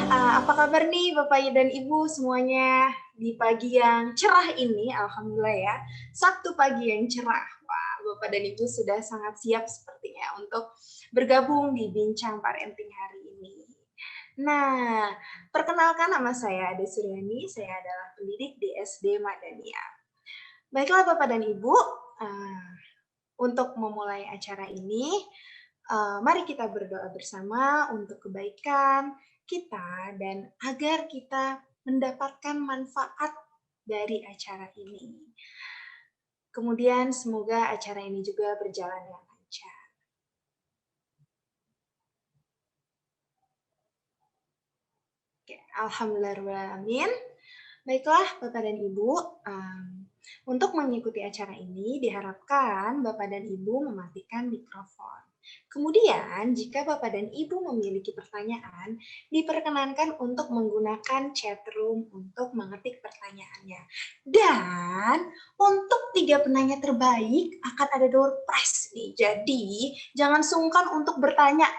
Apa kabar nih Bapak dan Ibu semuanya di pagi yang cerah ini? Alhamdulillah ya, Sabtu pagi yang cerah. Wah, Bapak dan Ibu sudah sangat siap sepertinya untuk bergabung di Bincang Parenting hari ini. Nah, perkenalkan nama saya Ade Suryani, saya adalah pendidik di SD Madania. Baiklah Bapak dan Ibu, untuk memulai acara ini, mari kita berdoa bersama untuk kebaikan kita dan agar kita mendapatkan manfaat dari acara ini. Kemudian semoga acara ini juga berjalan dengan lancar. Oke, alhamdulillahirrahmanirrahim. Baiklah Bapak dan Ibu, untuk mengikuti acara ini diharapkan Bapak dan Ibu mematikan mikrofon. Kemudian, jika Bapak dan Ibu memiliki pertanyaan, diperkenankan untuk menggunakan chat room untuk mengetik pertanyaannya. Dan untuk 3 penanya terbaik akan ada door prize nih. Jadi, jangan sungkan untuk bertanya.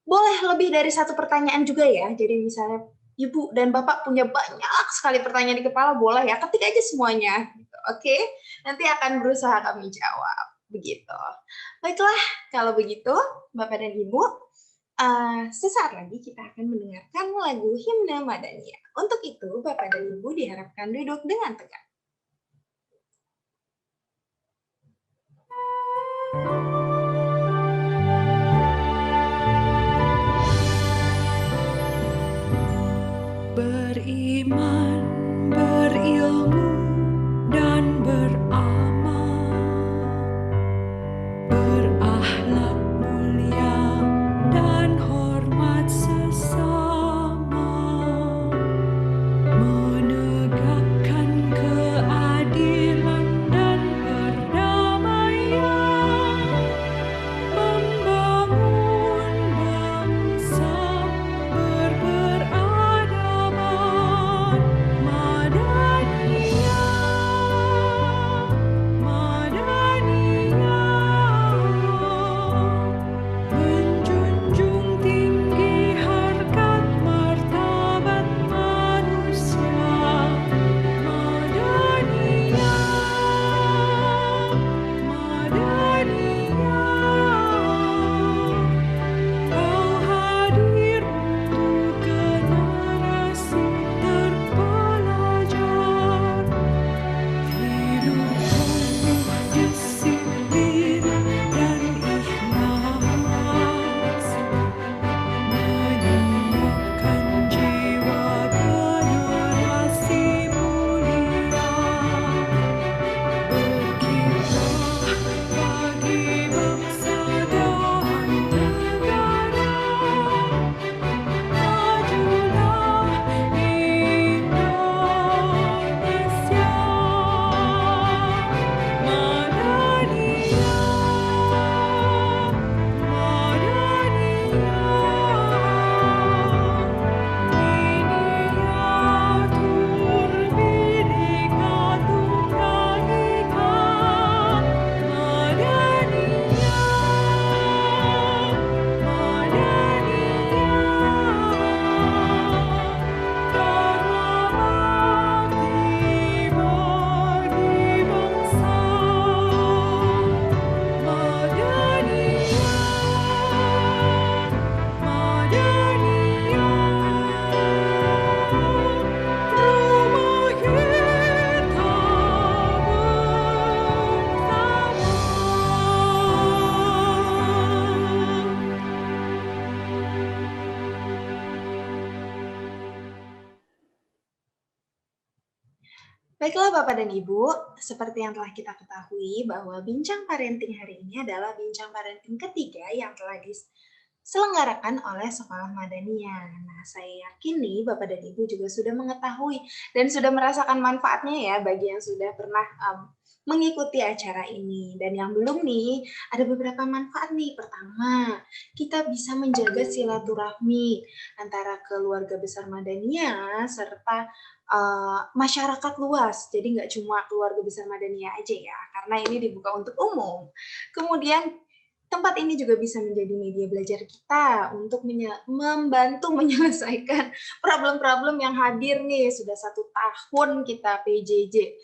Boleh lebih dari 1 pertanyaan juga ya. Jadi misalnya Ibu dan Bapak punya banyak sekali pertanyaan di kepala, boleh ya, ketik aja semuanya. Oke, nanti akan berusaha kami jawab. Begitu. Baiklah, kalau begitu, Bapak dan Ibu, sesaat lagi kita akan mendengarkan lagu Himne Madania. Untuk itu, Bapak dan Ibu diharapkan duduk dengan tegak. Beriman, berilmu, dan beramal, berakhlak mulia dan hormat sesama, menegakkan keadilan dan perdamaian, membangun bangsa berperadaban. Madania, Madania, menjunjung tinggi harkat martabat manusia. Madania, Madania, kau hadir untuk generasi terpelajar. Hidup penuh disiplin dan ikhlas, menyiapkan jiwa generasi mulia, berkiprah bagi bangsa dan negara. Majulah Indonesia, Madania, Madania, Miniatur Bhinneka Tunggal Ika. Madania, Dharma bakti bagi bangsa. Madania, Madania, rumah kita Baiklah Bapak dan Ibu, seperti yang telah kita ketahui bahwa Bincang Parenting hari ini adalah Bincang Parenting ketiga yang telah diselenggarakan oleh Sekolah Madania. Nah, saya yakin nih Bapak dan Ibu juga sudah mengetahui dan sudah merasakan manfaatnya ya bagi yang sudah pernah mengikuti acara ini. Dan yang belum nih, ada beberapa manfaat nih. Pertama, kita bisa menjaga silaturahmi antara keluarga besar Madania serta masyarakat luas. Jadi nggak cuma keluarga besar Madania aja ya, karena ini dibuka untuk umum. Kemudian Tempat ini juga bisa menjadi media belajar kita untuk membantu menyelesaikan problem-problem yang hadir nih, sudah 1 tahun kita PJJ.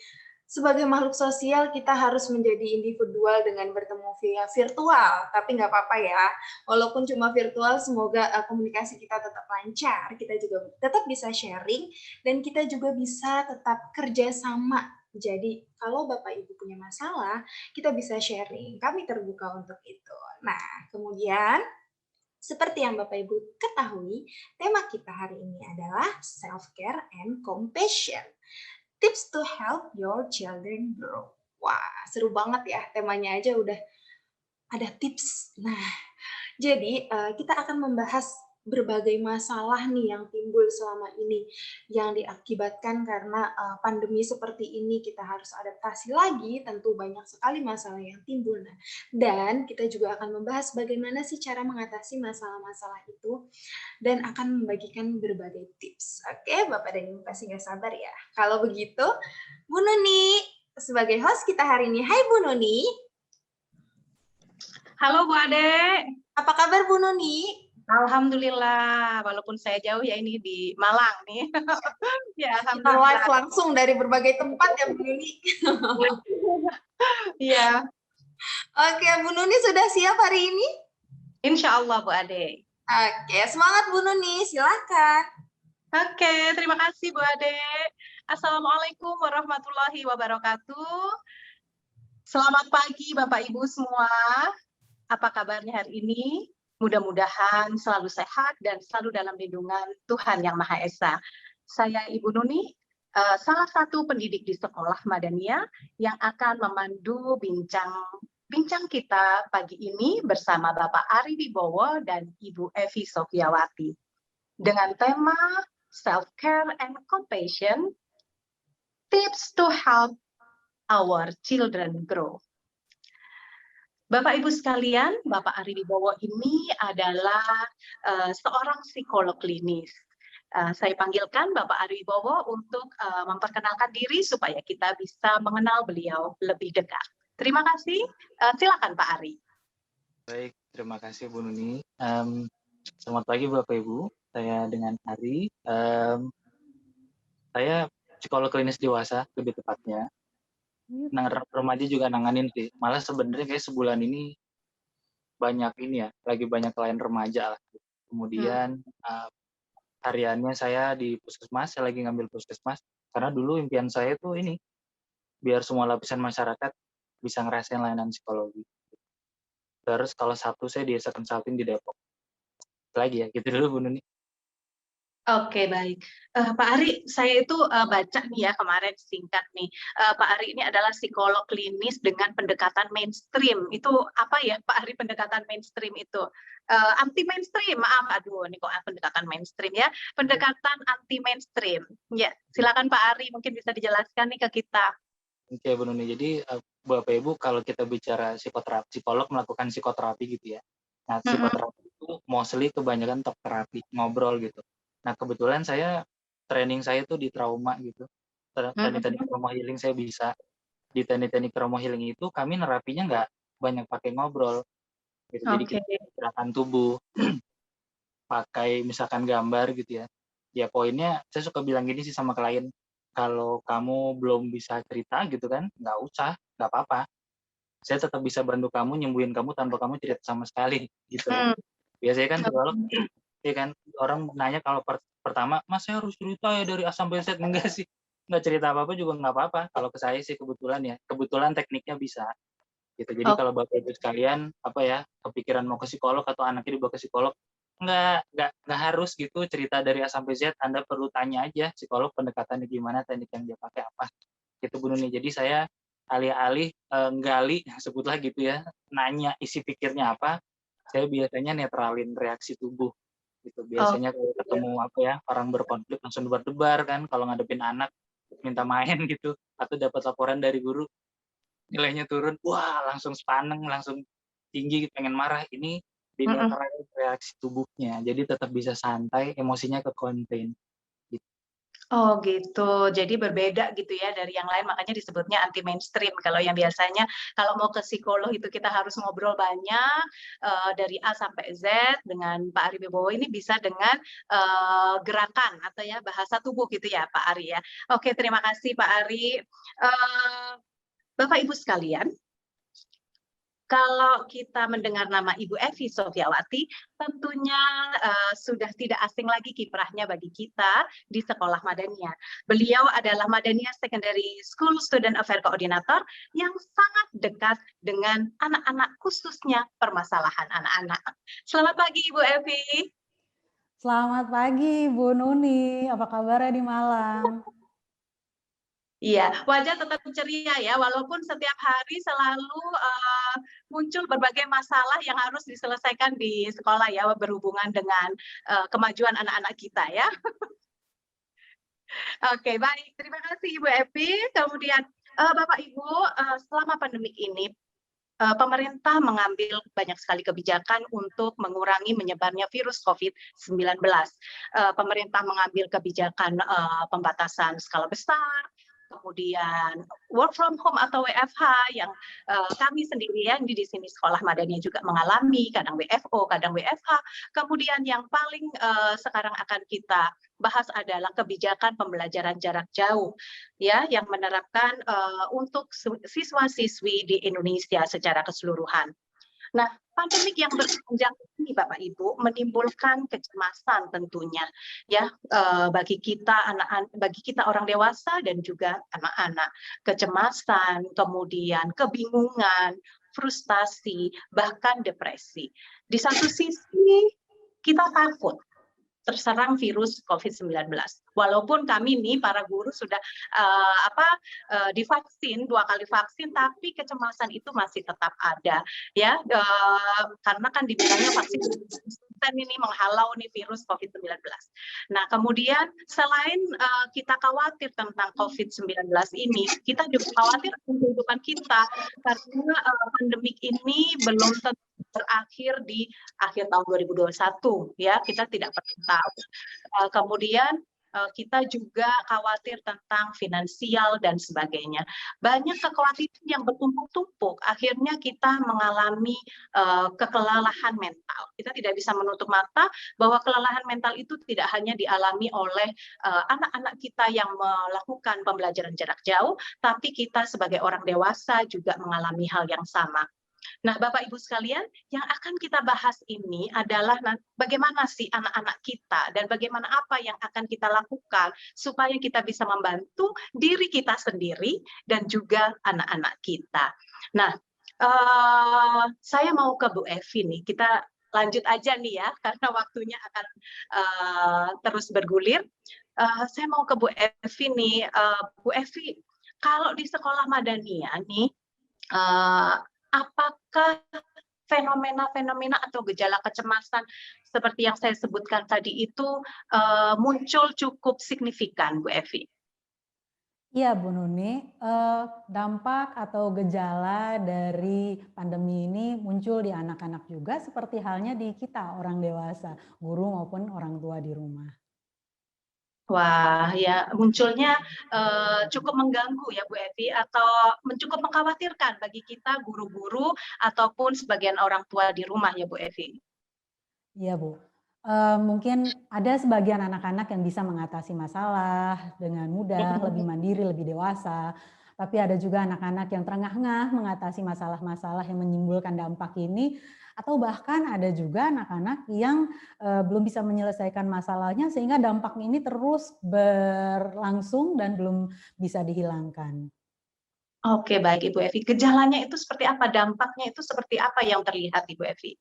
Sebagai makhluk sosial, kita harus menjadi individual dengan bertemu via virtual, tapi nggak apa-apa ya. Walaupun cuma virtual, semoga komunikasi kita tetap lancar, kita juga tetap bisa sharing, dan kita juga bisa tetap kerja sama. Jadi, kalau Bapak Ibu punya masalah, kita bisa sharing. Kami terbuka untuk itu. Nah, kemudian seperti yang Bapak Ibu ketahui, tema kita hari ini adalah self-care and compassion. Tips to help your children grow. Wah, seru banget ya, temanya aja udah ada tips. Nah, jadi kita akan membahas berbagai masalah nih yang timbul selama ini yang diakibatkan karena pandemi seperti ini kita harus adaptasi lagi, tentu banyak sekali masalah yang timbul. Nah, dan kita juga akan membahas bagaimana sih cara mengatasi masalah-masalah itu dan akan membagikan berbagai tips. Oke, Bapak dan Ibu pasti nggak sabar ya. Kalau begitu, Bu Nuni sebagai host kita hari ini. Hai Bu Nuni. Halo Bu Ade, Apa kabar Bu Nuni? alhamdulillah. Walaupun saya jauh ya ini di Malang nih. Ya, Kita live alhamdulillah. langsung dari berbagai tempat ya Bu Nuni. Iya, Oke, Bu Nuni sudah siap hari ini? insya Allah Bu Ade. Oke, semangat Bu Nuni, silakan. Oke, terima kasih Bu Ade. Assalamualaikum warahmatullahi wabarakatuh. Selamat pagi Bapak Ibu semua. Apa kabarnya hari ini? Mudah-mudahan selalu sehat dan selalu dalam lindungan Tuhan Yang Maha Esa. Saya Ibu Nuni, salah satu pendidik di Sekolah Madaniyah yang akan memandu bincang kita pagi ini bersama Bapak Ari Wibowo dan Ibu Evi Sofiawati dengan tema Self-Care and Compassion, Tips to Help Our Children Grow. Bapak Ibu sekalian, Bapak Ari Wibowo ini adalah seorang psikolog klinis. Saya panggilkan Bapak Ari Wibowo untuk memperkenalkan diri supaya kita bisa mengenal beliau lebih dekat. Terima kasih. Silakan Pak Ari. Baik, terima kasih Bu Nuni. Selamat pagi Bapak Ibu, saya dengan Ari. Saya psikolog klinis dewasa lebih tepatnya. Remaja juga nanganin sih. Malah sebenarnya kayak sebulan ini banyak ini ya, lagi banyak klien remaja lah. Kemudian hariannya saya di puskesmas, saya lagi ngambil puskesmas. Karena dulu impian saya tuh ini, biar semua lapisan masyarakat bisa ngerasain layanan psikologi. Terus kalau Sabtu saya di Esa Consulting di Depok. Lagi ya, gitu dulu Bu Nuni. Oke, baik. Pak Ari, saya itu baca nih ya kemarin singkat nih. Pak Ari ini adalah psikolog klinis dengan pendekatan mainstream. Itu apa ya Pak Ari pendekatan mainstream itu? Anti mainstream, maaf. Aduh, ini kok pendekatan mainstream ya. Pendekatan anti mainstream. Ya, silakan Pak Ari mungkin bisa dijelaskan nih ke kita. Oke Bu Nuni, jadi Bapak Ibu kalau kita bicara psikoterapi, psikolog melakukan psikoterapi gitu ya. Nah, psikoterapi itu mostly kebanyakan talk terapi, ngobrol gitu. Nah, kebetulan training saya tuh di trauma gitu. Teknik-teknik trauma healing saya bisa. Di teknik-teknik trauma healing itu kami nerapinya nggak banyak pakai ngobrol. Gitu. Jadi kita gerakan tubuh, pakai misalkan gambar gitu ya. Ya poinnya saya suka bilang gini sih sama klien, kalau kamu belum bisa cerita gitu kan, nggak usah, nggak apa-apa. Saya tetap bisa bantu kamu, nyembuhin kamu tanpa kamu cerita sama sekali gitu. Biasanya kan psikolog ya kan orang nanya kalau pertama, Mas saya harus cerita ya dari A sampai Z. Enggak sih, nggak cerita apa-apa juga nggak apa-apa. Kalau ke saya sih kebetulan tekniknya bisa gitu. Jadi kalau Bapak Ibu sekalian kepikiran mau ke psikolog atau anaknya dibawa ke psikolog, nggak harus gitu cerita dari A sampai Z. Anda perlu tanya aja psikolog pendekatannya gimana, teknik yang dia pakai apa gitu Bu Nuni. Jadi saya alih-alih nggali sebutlah gitu ya, nanya isi pikirnya apa, saya biasanya netralin reaksi tubuh gitu. Biasanya kalau ketemu orang berkonflik langsung debar-debar kan, kalau ngadepin anak minta main gitu, atau dapat laporan dari guru nilainya turun, wah langsung sepaneng, langsung tinggi, pengen marah. Ini dinetralin reaksi tubuhnya, jadi tetap bisa santai, emosinya ke contain gitu. Oh gitu, jadi berbeda gitu ya dari yang lain, makanya disebutnya anti mainstream. Kalau yang biasanya kalau mau ke psikolog itu kita harus ngobrol banyak, dari A sampai Z dengan Pak Ari Wibowo ini bisa dengan, gerakan atau ya bahasa tubuh gitu ya Pak Ari ya. Oke terima kasih Pak Ari. Bapak Ibu sekalian, kalau kita mendengar nama Ibu Evi Sofiawati, tentunya sudah tidak asing lagi kiprahnya bagi kita di Sekolah Madania. Beliau adalah Madania Secondary School Student Affair Coordinator yang sangat dekat dengan anak-anak, khususnya permasalahan anak-anak. Selamat pagi Ibu Evi. Selamat pagi Bu Nuni, apa kabarnya di Malang? Iya, wajah tetap ceria ya, walaupun setiap hari selalu muncul berbagai masalah yang harus diselesaikan di sekolah ya, berhubungan dengan kemajuan anak-anak kita ya. Oke, baik. Terima kasih Ibu Evi. Kemudian Bapak Ibu, selama pandemik ini pemerintah mengambil banyak sekali kebijakan untuk mengurangi menyebarnya virus COVID-19. Pemerintah mengambil kebijakan pembatasan skala besar, kemudian work from home atau WFH yang kami sendirian di sini Sekolah Madania juga mengalami, kadang WFO, kadang WFH. Kemudian yang paling sekarang akan kita bahas adalah kebijakan pembelajaran jarak jauh ya yang menerapkan untuk siswa-siswi di Indonesia secara keseluruhan. Nah, pandemik yang berkepanjangan ini Bapak Ibu menimbulkan kecemasan tentunya ya bagi kita orang dewasa dan juga anak-anak. Kecemasan, kemudian kebingungan, frustasi, bahkan depresi. Di satu sisi kita takut terserang virus COVID-19. Walaupun kami nih para guru sudah divaksin 2 kali vaksin, tapi kecemasan itu masih tetap ada ya karena kan dibilangnya vaksin ini menghalau nih virus COVID-19. Nah kemudian selain kita khawatir tentang COVID-19 ini, kita juga khawatir tentang kehidupan kita karena pandemik ini belum tentu berakhir di akhir tahun 2021 ya, kita tidak pernah tahu. Kemudian kita juga khawatir tentang finansial dan sebagainya. Banyak kekhawatiran yang bertumpuk-tumpuk, akhirnya kita mengalami kekelelahan mental. Kita tidak bisa menutup mata bahwa kelelahan mental itu tidak hanya dialami oleh anak-anak kita yang melakukan pembelajaran jarak jauh, tapi kita sebagai orang dewasa juga mengalami hal yang sama. Nah, Bapak Ibu sekalian, yang akan kita bahas ini adalah bagaimana sih anak-anak kita dan bagaimana apa yang akan kita lakukan supaya kita bisa membantu diri kita sendiri dan juga anak-anak kita. Nah, saya mau ke Bu Evi nih, kita lanjut aja nih ya, karena waktunya akan terus bergulir. Saya mau ke Bu Evi nih, Bu Evi, kalau di Sekolah Madania nih, apakah fenomena-fenomena atau gejala kecemasan seperti yang saya sebutkan tadi itu muncul cukup signifikan, Bu Evi? Iya Bu Nuni, dampak atau gejala dari pandemi ini muncul di anak-anak juga seperti halnya di kita orang dewasa, guru maupun orang tua di rumah. Wah, ya munculnya cukup mengganggu ya Bu Evi atau cukup mengkhawatirkan bagi kita guru-guru ataupun sebagian orang tua di rumah ya Bu Evi? Iya Bu, mungkin ada sebagian anak-anak yang bisa mengatasi masalah dengan mudah, lebih mandiri, lebih dewasa. Tapi ada juga anak-anak yang terengah-engah mengatasi masalah-masalah yang menimbulkan dampak ini, atau bahkan ada juga anak-anak yang belum bisa menyelesaikan masalahnya sehingga dampak ini terus berlangsung dan belum bisa dihilangkan. Oke, baik Ibu Evi. Gejalanya itu seperti apa? Dampaknya itu seperti apa yang terlihat Ibu Evi?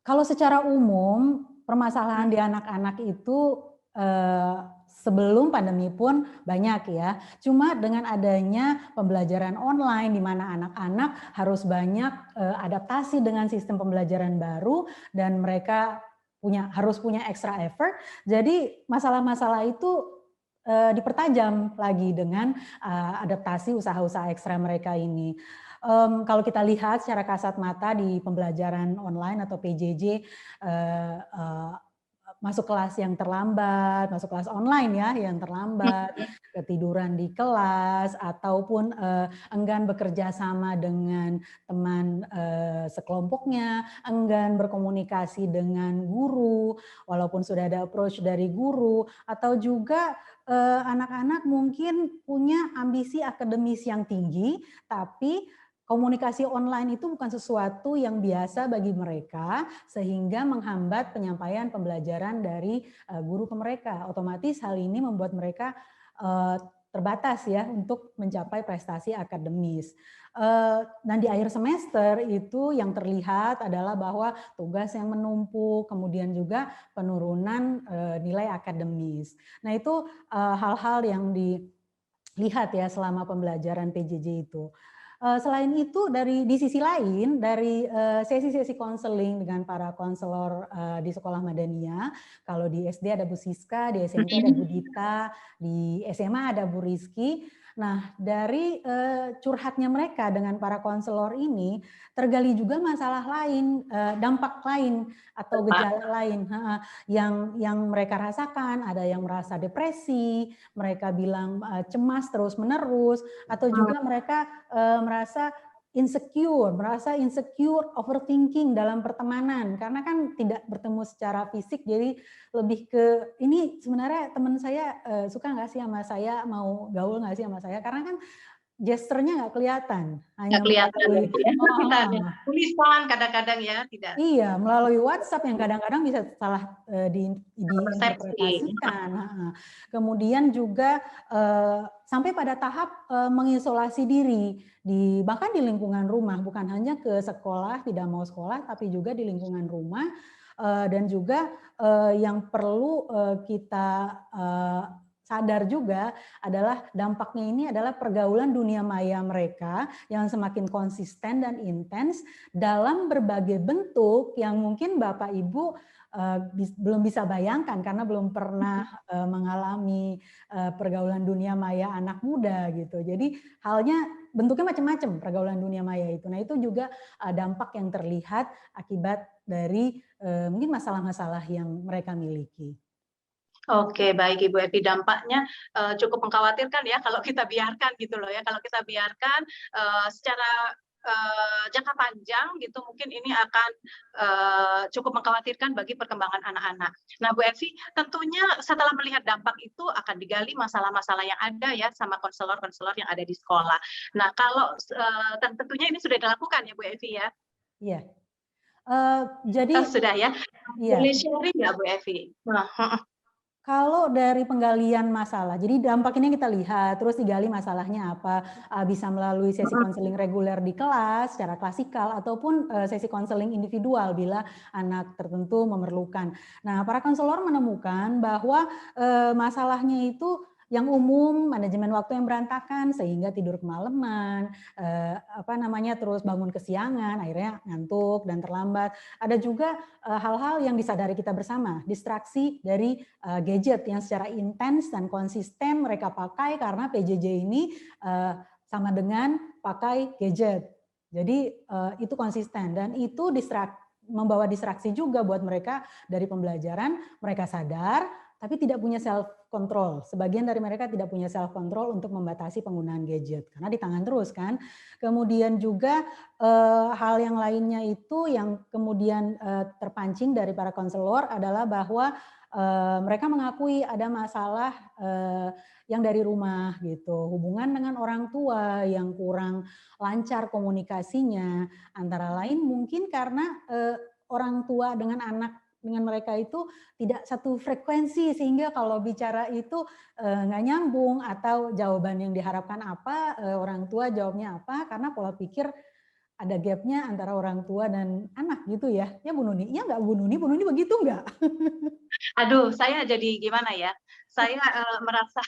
Kalau secara umum permasalahan di anak-anak itu sebelum pandemi pun banyak ya. Cuma dengan adanya pembelajaran online di mana anak-anak harus banyak adaptasi dengan sistem pembelajaran baru dan mereka harus punya extra effort. Jadi masalah-masalah itu dipertajam lagi dengan adaptasi usaha-usaha ekstra mereka ini. Kalau kita lihat secara kasat mata di pembelajaran online atau PJJ, masuk kelas yang terlambat, masuk kelas online ya yang terlambat, ketiduran di kelas, ataupun enggan bekerja sama dengan teman sekelompoknya, enggan berkomunikasi dengan guru, walaupun sudah ada approach dari guru, atau juga anak-anak mungkin punya ambisi akademis yang tinggi, tapi komunikasi online itu bukan sesuatu yang biasa bagi mereka sehingga menghambat penyampaian pembelajaran dari guru ke mereka. Otomatis hal ini membuat mereka terbatas ya untuk mencapai prestasi akademis. Dan di akhir semester itu yang terlihat adalah bahwa tugas yang menumpuk, kemudian juga penurunan nilai akademis. Nah itu hal-hal yang dilihat ya selama pembelajaran PJJ itu. Selain itu di sisi lain dari sesi-sesi konseling dengan para konselor di sekolah Madania, kalau di SD ada Bu Siska, di SMP ada Bu Dita, di SMA ada Bu Rizky. Nah dari curhatnya mereka dengan para konselor ini tergali juga masalah lain, dampak lain atau gejala lain yang mereka rasakan. Ada yang merasa depresi, mereka bilang cemas terus-menerus, atau juga mereka merasa insecure, overthinking dalam pertemanan karena kan tidak bertemu secara fisik, jadi lebih ke ini sebenarnya teman saya suka nggak sih sama saya, mau gaul nggak sih sama saya, karena kan gesturnya nggak kelihatan, hanya Nggak kelihatan melalui ya. Kita ada tulisan kadang-kadang ya tidak. iya, melalui WhatsApp yang kadang-kadang bisa salah Persepsi. diinterpretasikan. Kemudian juga sampai pada tahap mengisolasi diri bahkan di lingkungan rumah, bukan hanya ke sekolah, tidak mau sekolah, tapi juga di lingkungan rumah. Dan juga yang perlu kita sadar juga adalah dampaknya ini adalah pergaulan dunia maya mereka yang semakin konsisten dan intens dalam berbagai bentuk yang mungkin Bapak Ibu belum bisa bayangkan karena belum pernah mengalami pergaulan dunia maya anak muda gitu. Jadi halnya bentuknya macam-macam pergaulan dunia maya itu. Nah itu juga dampak yang terlihat akibat dari mungkin masalah-masalah yang mereka miliki. Oke, baik Ibu Evi, dampaknya cukup mengkhawatirkan ya kalau kita biarkan gitu loh ya. Kalau kita biarkan secara jangka panjang gitu, mungkin ini akan cukup mengkhawatirkan bagi perkembangan anak-anak. Nah, Bu Evi, tentunya setelah melihat dampak itu akan digali masalah-masalah yang ada ya sama konselor-konselor yang ada di sekolah. Nah, kalau tentunya ini sudah dilakukan ya Bu Evi ya? Iya. Jadi sudah ya. Iya. Boleh sharing nggak Bu Evi? Kalau dari penggalian masalah, jadi dampak ini kita lihat, terus digali masalahnya apa, bisa melalui sesi konseling reguler di kelas secara klasikal, ataupun sesi konseling individual bila anak tertentu memerlukan. Nah, para konselor menemukan bahwa masalahnya itu yang umum, manajemen waktu yang berantakan sehingga tidur kemalaman, terus bangun kesiangan, akhirnya ngantuk dan terlambat. Ada juga hal-hal yang disadari kita bersama, distraksi dari gadget yang secara intens dan konsisten mereka pakai karena PJJ ini sama dengan pakai gadget. Jadi itu konsisten dan itu membawa distraksi juga buat mereka dari pembelajaran. Mereka sadar tapi tidak punya self control. Sebagian dari mereka tidak punya self control untuk membatasi penggunaan gadget karena di tangan terus kan. Kemudian juga hal yang lainnya itu yang kemudian terpancing dari para konselor adalah bahwa mereka mengakui ada masalah yang dari rumah gitu, hubungan dengan orang tua yang kurang lancar komunikasinya, antara lain mungkin karena orang tua dengan anak dengan mereka itu tidak satu frekuensi sehingga kalau bicara itu nggak nyambung atau jawaban yang diharapkan apa, orang tua jawabnya apa, karena pola pikir ada gapnya antara orang tua dan anak gitu ya. Ya Bu Nuni, iya nggak Bu Nuni begitu nggak? Aduh, saya jadi gimana ya? Saya merasa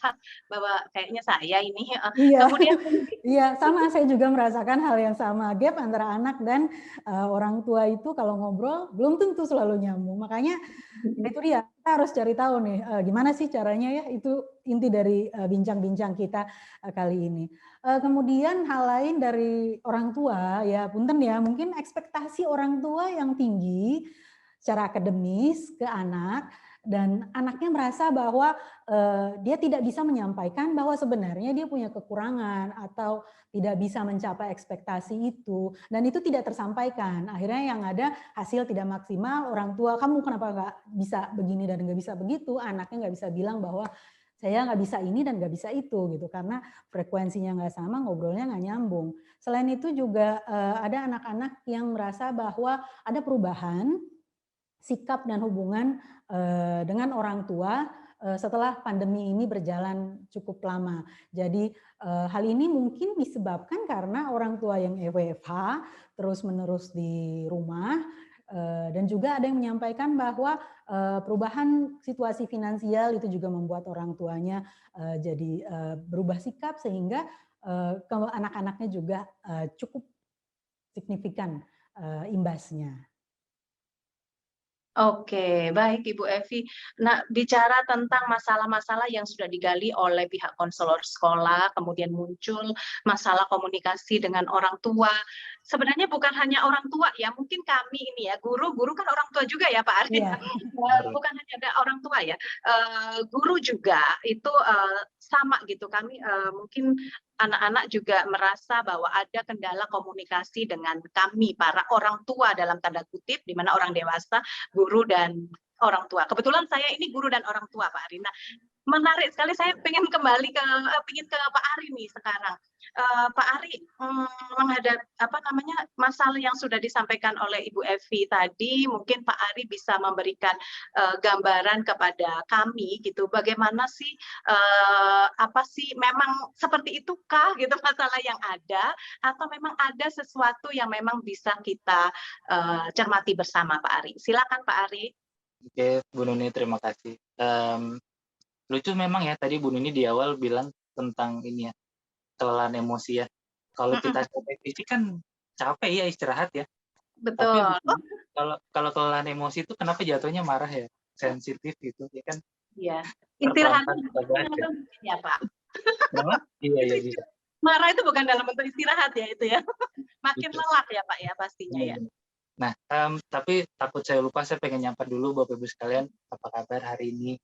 bahwa kayaknya saya ini. Iya, Kemudian iya sama. Saya juga merasakan hal yang sama. Gap antara anak dan orang tua itu kalau ngobrol belum tentu selalu nyambung. Makanya itu dia. Kita harus cari tahu nih gimana sih caranya ya. Itu inti dari bincang-bincang kita kali ini. Kemudian hal lain dari orang tua ya, punten ya. Mungkin ekspektasi orang tua yang tinggi secara akademis ke anak dan anaknya merasa bahwa dia tidak bisa menyampaikan bahwa sebenarnya dia punya kekurangan atau tidak bisa mencapai ekspektasi itu, dan itu tidak tersampaikan. Akhirnya yang ada hasil tidak maksimal, orang tua, kamu kenapa nggak bisa begini dan nggak bisa begitu, anaknya nggak bisa bilang bahwa saya nggak bisa ini dan nggak bisa itu gitu, karena frekuensinya nggak sama, ngobrolnya nggak nyambung. Selain itu juga ada anak-anak yang merasa bahwa ada perubahan sikap dan hubungan dengan orang tua setelah pandemi ini berjalan cukup lama. Jadi hal ini mungkin disebabkan karena orang tua yang WFH terus-menerus di rumah, dan juga ada yang menyampaikan bahwa perubahan situasi finansial itu juga membuat orang tuanya jadi berubah sikap, sehingga anak-anaknya juga cukup signifikan imbasnya. Oke, baik Ibu Evi. Nah, bicara tentang masalah-masalah yang sudah digali oleh pihak konselor sekolah, kemudian muncul masalah komunikasi dengan orang tua. Sebenarnya bukan hanya orang tua ya, mungkin kami ini ya, guru kan orang tua juga ya Pak Ari. Iya. Bukan hanya ada orang tua ya, guru juga itu sama gitu. Kami mungkin anak-anak juga merasa bahwa ada kendala komunikasi dengan kami, para orang tua dalam tanda kutip, di mana orang dewasa, guru dan orang tua. Kebetulan saya ini guru dan orang tua, Pak Ari. Nah, menarik sekali, saya pengen kembali ke Pak Ari nih sekarang. Pak Ari menghadap masalah yang sudah disampaikan oleh Ibu Evi tadi, mungkin Pak Ari bisa memberikan gambaran kepada kami gitu, bagaimana sih apa sih memang seperti itukah gitu masalah yang ada, atau memang ada sesuatu yang memang bisa kita cermati bersama, Pak Ari. Silakan Pak Ari. Oke, Bu Nuni, terima kasih. Lucu memang ya, tadi Bu Nuni di awal bilang tentang ini ya, kelelahan emosi ya. Kalau kita capek fisik kan capek ya, istirahat ya. Tapi Betul. kalau kelelahan emosi itu kenapa jatuhnya marah ya, sensitif gitu ya kan? Iya. Istirahatnya ya Pak. Kenapa? Iya bisa. Marah itu bukan dalam bentuk istirahat ya itu ya. Makin lelah ya Pak ya pastinya ya. Nah, tapi takut saya lupa, saya pengen nyapa dulu Bapak Ibu sekalian, apa kabar hari ini?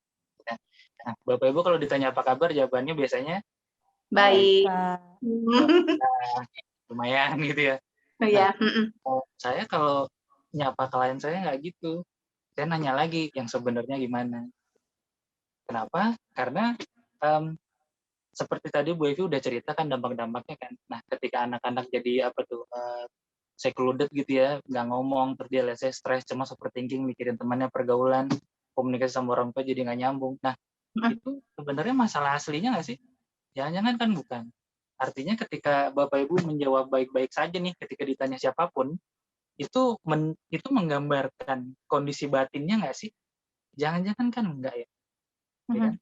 Nah, Bapak Ibu kalau ditanya apa kabar, jawabannya biasanya baik. Lumayan gitu ya. Iya. Saya kalau nyapa klien saya nggak gitu. Saya nanya lagi yang sebenarnya gimana. Kenapa? Karena seperti tadi Bu Evi udah ceritakan dampak-dampaknya kan. Nah, ketika anak-anak jadi secluded gitu ya, nggak ngomong, terus dia let's say stres, cemas, overthinking, mikirin temannya, pergaulan, komunikasi sama orang tua jadi nggak nyambung. Nah, itu sebenarnya masalah aslinya nggak sih? Jangan-jangan kan bukan. Artinya ketika Bapak Ibu menjawab baik-baik saja nih, ketika ditanya siapapun, itu menggambarkan kondisi batinnya nggak sih? Jangan-jangan kan enggak ya? Ya kan?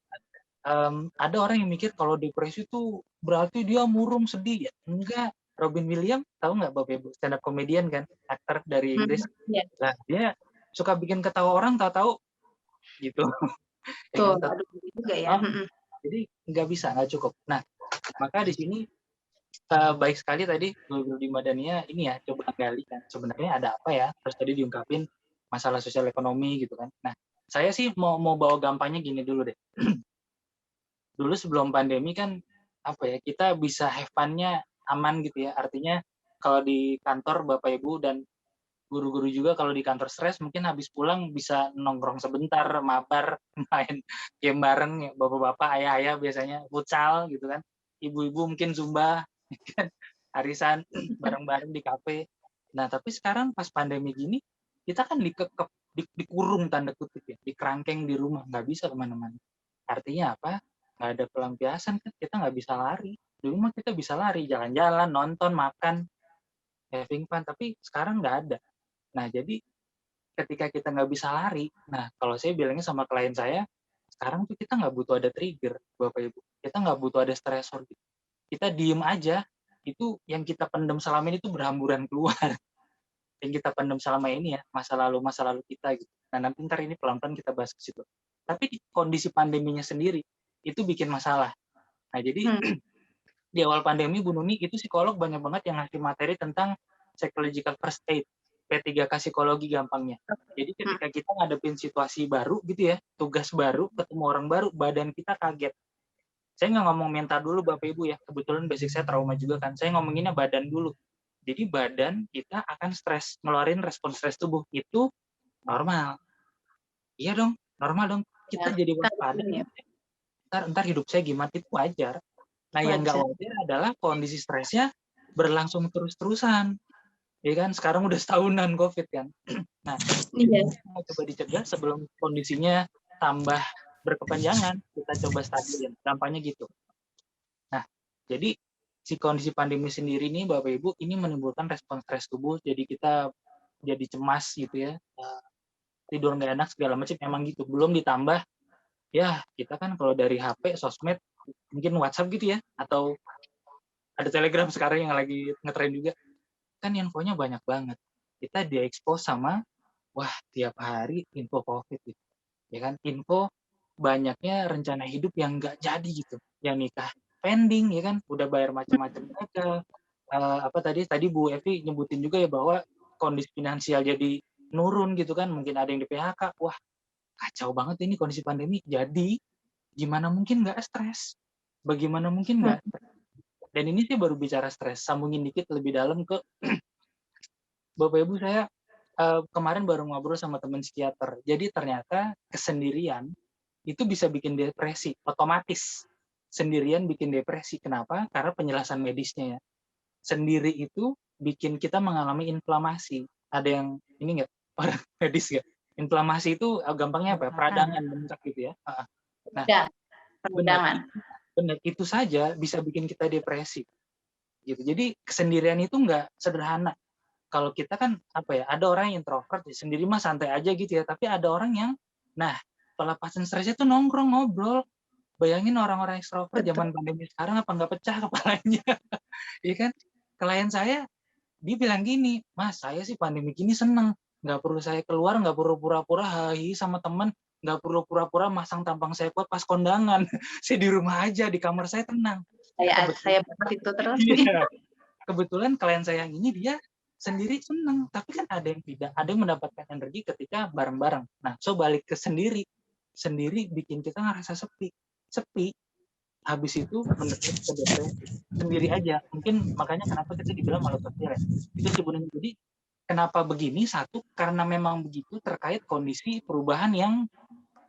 Ada orang yang mikir kalau depresi itu berarti dia murung, sedih ya? Enggak. Robin Williams, tahu nggak Bapak Ibu? Stand up comedian kan, aktor dari Inggris. Nah, dia suka bikin ketawa orang, tahu-tahu gitu. Tuh, aduh juga ya. Jadi nggak bisa, nggak cukup. Nah, maka di sini baik sekali tadi Bu Madania ini ya, coba gali kan sebenarnya ada apa ya, terus tadi diungkapin masalah sosial ekonomi gitu kan. Nah, saya sih mau bawa gampangnya gini dulu deh. Dulu sebelum pandemi kan apa ya, kita bisa have fun-nya aman gitu ya, artinya kalau di kantor Bapak Ibu dan guru-guru juga kalau di kantor stres mungkin habis pulang bisa nongkrong sebentar, mabar, main game bareng ya, bapak-bapak, ayah-ayah biasanya futsal gitu kan, ibu-ibu mungkin zumba, arisan bareng-bareng di kafe. Nah, tapi sekarang pas pandemi gini kita kan dikurung tanda kutip ya, dikerangkeng di rumah, nggak bisa kemana-mana. Artinya apa? Nggak ada pelampiasan kan, kita nggak bisa lari. Di rumah kita bisa lari, jalan-jalan, nonton, makan, having fun, tapi sekarang nggak ada. Nah, jadi ketika kita nggak bisa lari, nah kalau saya bilangnya sama klien saya, sekarang tuh kita nggak butuh ada trigger, Bapak Ibu. Kita nggak butuh ada stresor. Gitu. Kita diem aja, itu yang kita pendam selama ini tuh berhamburan keluar. Yang kita pendam selama ini ya, masa lalu kita gitu. Nah, nanti ntar ini pelan-pelan kita bahas ke situ. Tapi kondisi pandeminya sendiri, itu bikin masalah. Nah, jadi di awal pandemi, Bu Nuni, itu psikolog banyak banget yang ngasih materi tentang psychological first aid. P3K psikologi gampangnya. Jadi ketika kita ngadepin situasi baru gitu ya, tugas baru, ketemu orang baru, badan kita kaget. Saya nggak ngomong mental dulu Bapak Ibu ya, kebetulan basic saya trauma juga kan. Saya ngomonginnya badan dulu. Jadi badan kita akan stres, ngeluarin respon stres tubuh. Itu normal. Iya dong, normal dong. Kita jadi waspada. Ntar hidup saya gimana, itu wajar. Nah, yang nggak wajar adalah kondisi stresnya berlangsung terus-terusan. Ya kan, sekarang udah setahunan COVID kan. Nah, mau coba dicegah sebelum kondisinya tambah berkepanjangan, kita coba stabilin. Gampangnya gitu. Nah, jadi si kondisi pandemi sendiri nih, Bapak Ibu, ini menimbulkan respon stres tubuh, jadi kita jadi cemas gitu ya, tidur nggak enak segala macam, memang gitu. Belum ditambah, ya kita kan kalau dari HP, sosmed, mungkin WhatsApp gitu ya, atau ada Telegram sekarang yang lagi ngetren juga, kan infonya banyak banget. Kita di-expose sama, wah tiap hari info COVID gitu. Ya kan, info banyaknya rencana hidup yang nggak jadi gitu, yang nikah pending ya kan, udah bayar macam-macam gagal. Apa tadi Bu Evi nyebutin juga ya bahwa kondisi finansial jadi nurun gitu kan, mungkin ada yang di PHK. Wah kacau banget ini kondisi pandemi. Jadi gimana mungkin nggak stres? Bagaimana mungkin nggak? Dan ini saya baru bicara stres, sambungin dikit lebih dalam ke Bapak Ibu, saya kemarin baru ngobrol sama teman psikiater. Jadi ternyata kesendirian itu bisa bikin depresi, otomatis. Sendirian bikin depresi. Kenapa? Karena penjelasan medisnya ya. Sendiri itu bikin kita mengalami inflamasi. Ada yang ini nggak? Orang medis nggak? Inflamasi itu gampangnya apa? Peradangan bengkak gitu ya. Nah, benar, itu saja bisa bikin kita depresi. Gitu. Jadi kesendirian itu nggak sederhana. Kalau kita kan apa ya, ada orang yang introvert ya, sendiri mah santai aja gitu ya, tapi ada orang yang, nah pelepasan stresnya tuh nongkrong ngobrol. Bayangin orang-orang ekstrovert zaman pandemi sekarang apa nggak pecah kepalanya, ya kan? Klien saya, dia bilang gini, Mas saya sih pandemi gini seneng, nggak perlu saya keluar, nggak perlu pura-pura hahi sama temen, nggak perlu pura-pura masang tampang saya kuat pas kondangan, saya di rumah aja, di kamar saya tenang. Saya itu terus. Kebetulan klien saya yang ini dia sendiri seneng, tapi kan ada yang tidak, ada yang mendapatkan energi ketika bareng-bareng. Nah, so balik ke sendiri bikin kita ngerasa sepi, habis itu mendekat ke depresi, sendiri aja. Mungkin makanya kenapa kita dibilang malu sosial ya. Itu sebenarnya. Jadi kenapa begini? Satu, karena memang begitu terkait kondisi perubahan yang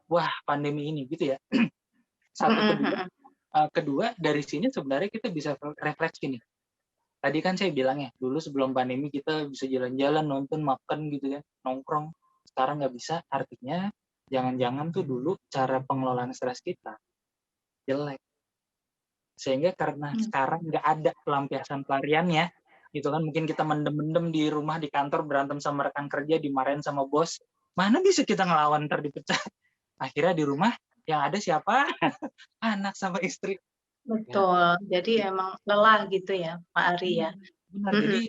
wah pandemi ini gitu ya. Satu, kedua dari sini sebenarnya kita bisa refleksi nih. Tadi kan saya bilang ya, dulu sebelum pandemi kita bisa jalan-jalan, nonton, makan gitu kan, nongkrong. Sekarang nggak bisa, artinya jangan-jangan tuh dulu cara pengelolaan stres kita jelek. Sehingga karena sekarang nggak ada pelampiasan pelariannya, gitu kan, mungkin kita mendem-mendem di rumah, di kantor, berantem sama rekan kerja, dimarahin sama bos, mana bisa kita ngelawan, ntar dipecat. Akhirnya di rumah yang ada siapa? Anak sama istri. Betul, jadi emang lelah gitu ya Pak Ari ya. Benar, jadi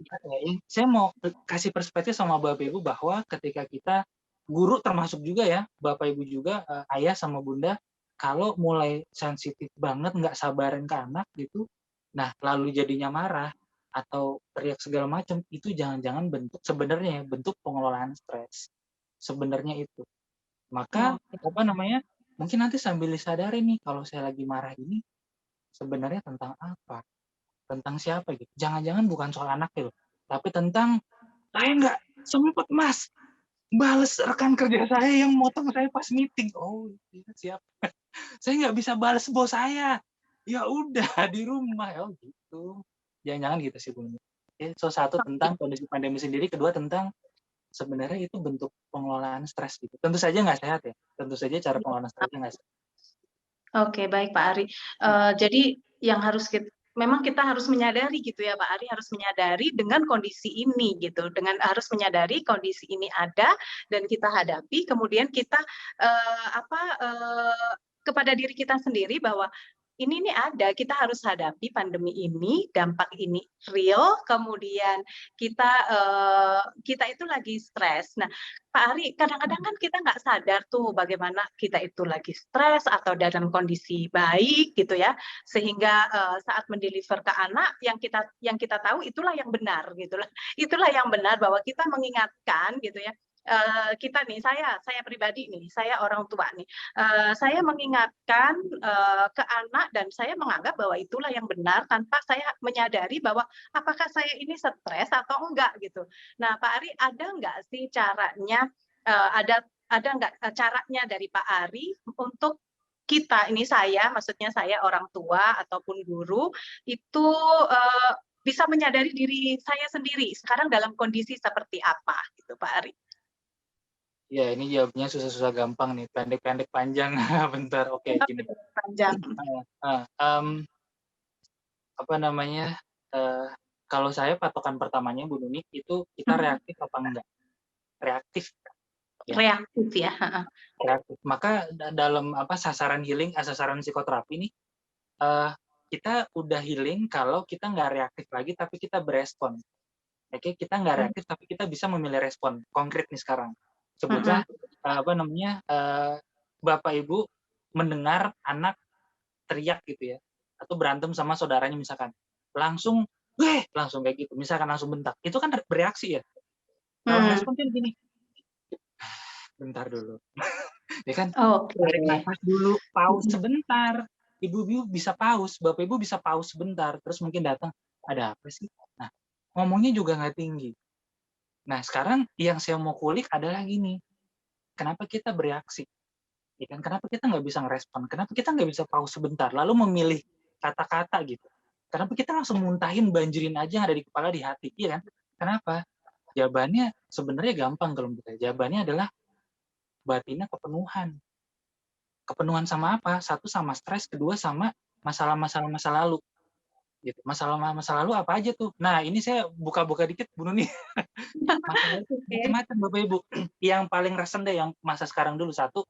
saya mau kasih perspektif sama Bapak Ibu bahwa ketika kita, guru termasuk juga ya, Bapak Ibu juga, ayah sama bunda, kalau mulai sensitif banget, nggak sabaran ke anak gitu, nah lalu jadinya marah, atau teriak segala macam, itu jangan-jangan bentuk, sebenarnya bentuk pengelolaan stres. Sebenarnya itu. Maka, mungkin nanti sambil disadari nih, kalau saya lagi marah ini, sebenarnya tentang apa? Tentang siapa gitu? Jangan-jangan bukan soal anaknya loh, tapi tentang saya nggak sempat Mas bales rekan kerja saya yang motong saya pas meeting. Oh iya siap. Saya nggak bisa bales bos saya. Ya udah di rumah. Oh gitu. Jangan-jangan gitu sih Bu. Oke, so satu tentang kondisi pandemi sendiri, kedua tentang sebenarnya itu bentuk pengelolaan stres gitu. Tentu saja nggak sehat ya. Tentu saja cara pengelolaan stresnya nggak sehat. Oke, baik Pak Ari. Jadi yang harus memang kita harus menyadari gitu ya Pak Ari, harus menyadari dengan kondisi ini gitu, dengan harus menyadari kondisi ini ada dan kita hadapi, kemudian kita kepada diri kita sendiri bahwa ini nih ada, kita harus hadapi pandemi ini, dampak ini real, kemudian kita itu lagi stres. Nah, Pak Ari, kadang-kadang kan kita nggak sadar tuh bagaimana kita itu lagi stres atau dalam kondisi baik gitu ya, sehingga saat mendeliver ke anak yang kita tahu itulah yang benar gitu lah. Itulah yang benar bahwa kita mengingatkan gitu ya. Kita nih, saya pribadi nih, saya orang tua nih, saya mengingatkan ke anak dan saya menganggap bahwa itulah yang benar tanpa saya menyadari bahwa apakah saya ini stres atau enggak gitu. Nah, Pak Ari, ada nggak sih caranya, ada nggak caranya dari Pak Ari untuk kita, ini maksudnya saya orang tua ataupun guru, itu bisa menyadari diri saya sendiri sekarang dalam kondisi seperti apa gitu, Pak Ari? Ya, ini jawabnya susah-susah gampang nih, pendek-pendek panjang. Bentar, oke, gini. Panjang. Apa namanya? Kalau saya patokan pertamanya Bu Nuni itu kita reaktif apa enggak? Reaktif. Ya. Reaktif ya. Reaktif. Maka dalam sasaran healing, sasaran psikoterapi nih, kita udah healing kalau kita nggak reaktif lagi tapi kita berespon. Oke, kita nggak reaktif tapi kita bisa memilih respon. Konkret nih sekarang. Sebutlah Bapak Ibu mendengar anak teriak gitu ya, atau berantem sama saudaranya misalkan, langsung kayak gitu, misalkan langsung bentak, itu kan bereaksi ya. Kalau respon kan gini, bentar dulu, ya kan, tarik nafas dulu, pause sebentar, ibu-ibu bisa pause, bapak ibu bisa pause sebentar, terus mungkin datang, ada apa sih? Nah, ngomongnya juga nggak tinggi. Nah, sekarang yang saya mau kulik adalah gini, kenapa kita bereaksi? Ya kan, kenapa kita nggak bisa ngerespon? Kenapa kita nggak bisa pause sebentar, lalu memilih kata-kata gitu? Kenapa kita langsung muntahin, banjirin aja yang ada di kepala, di hati? Iya kan? Kenapa? Jawabannya sebenarnya gampang kalau menurut saya. Jawabannya adalah batinnya kepenuhan. Kepenuhan sama apa? Satu sama stres, kedua sama masalah-masalah masa lalu. Gitu. Masalah masa lalu apa aja tuh? Nah, ini saya buka-buka dikit, Bu Nuni. Masalah itu macam-macam, Bapak Ibu. Yang paling resen deh, yang masa sekarang dulu. Satu,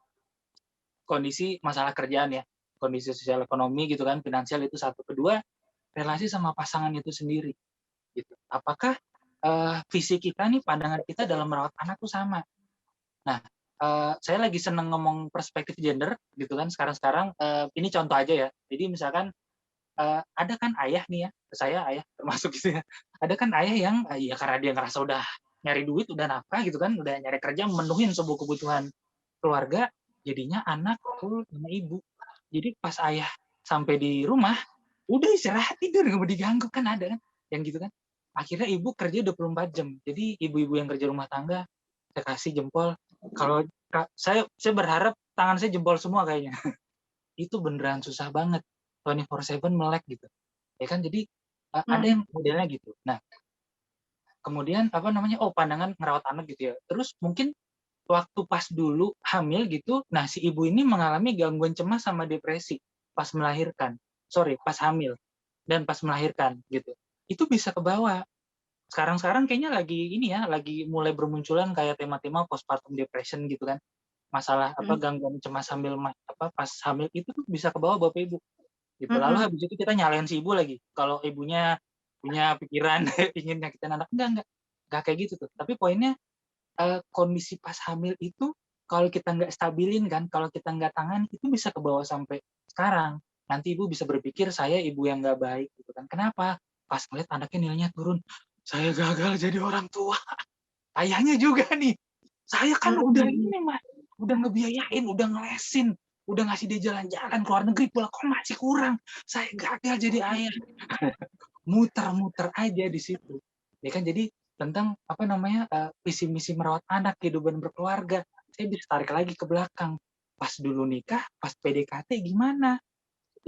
kondisi masalah kerjaan ya. Kondisi sosial ekonomi gitu kan, finansial itu satu. Kedua, relasi sama pasangan itu sendiri. Gitu. Apakah visi kita nih, pandangan kita dalam merawat anak tuh sama? Nah, saya lagi seneng ngomong perspektif gender gitu kan sekarang. Ini contoh aja ya. Jadi misalkan ada kan ayah nih ya, saya ayah termasuk gitu ya. Ada kan ayah yang ya karena dia ngerasa udah nyari duit, udah nafkah gitu kan, udah nyari kerja, memenuhin sebuah kebutuhan keluarga, jadinya anak full sama ibu. Jadi pas ayah sampai di rumah, udah istirahat tidur, nggak mau diganggu kan, ada kan yang gitu kan. Akhirnya ibu kerja 24 jam. Jadi ibu-ibu yang kerja rumah tangga, saya kasih jempol. Kalau saya berharap tangan saya jempol semua kayaknya. Itu beneran susah banget. 24/7 melek gitu. Ya kan, jadi ada yang modelnya gitu. Nah, kemudian pandangan ngerawat anak gitu ya. Terus mungkin waktu pas dulu hamil gitu, nah si ibu ini mengalami gangguan cemas sama depresi pas melahirkan. Pas hamil dan pas melahirkan gitu. Itu bisa kebawa. Sekarang kayaknya lagi mulai bermunculan kayak tema-tema postpartum depression gitu kan. Masalah gangguan cemas pas hamil itu tuh bisa kebawa Bapak Ibu. Gitu. Lalu habis itu kita nyalain si ibu lagi. Kalau ibunya punya pikiran ingin nyakitin anak, enggak kayak gitu tuh. Tapi poinnya kondisi pas hamil itu kalau kita nggak stabilin kan, kalau kita nggak tangan itu bisa kebawa sampai sekarang. Nanti ibu bisa berpikir saya ibu yang nggak baik gitu kan. Kenapa? Pas ngeliat anaknya nilainya turun, saya gagal jadi orang tua. Ayahnya juga nih. Saya kan udah ini mah, udah ngebiayain, udah ngelesin, udah ngasih dia jalan-jalan ke luar negeri, pulang kok masih kurang. Saya gagal jadi ayah. Muter-muter aja di situ. Ya kan, jadi tentang visi misi merawat anak, kehidupan berkeluarga. Saya bisa tarik lagi ke belakang. Pas dulu nikah, pas PDKT gimana?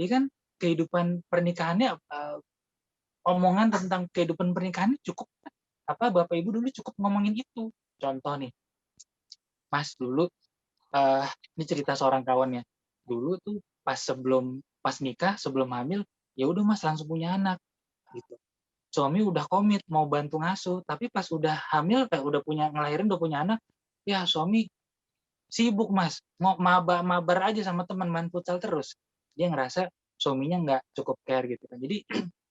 Ya kan, kehidupan pernikahannya, omongan tentang kehidupan pernikahan cukup Bapak Ibu dulu cukup ngomongin itu. Contoh nih, Mas dulu ini cerita seorang kawan ya. Dulu tuh pas nikah sebelum hamil, ya udah Mas langsung punya anak gitu. Suami udah komit mau bantu ngasuh, tapi pas udah hamil udah ngelahirin udah punya anak, ya suami sibuk Mas, mau mabar aja sama teman main futsal terus. Dia ngerasa suaminya nggak cukup care gitu kan. Jadi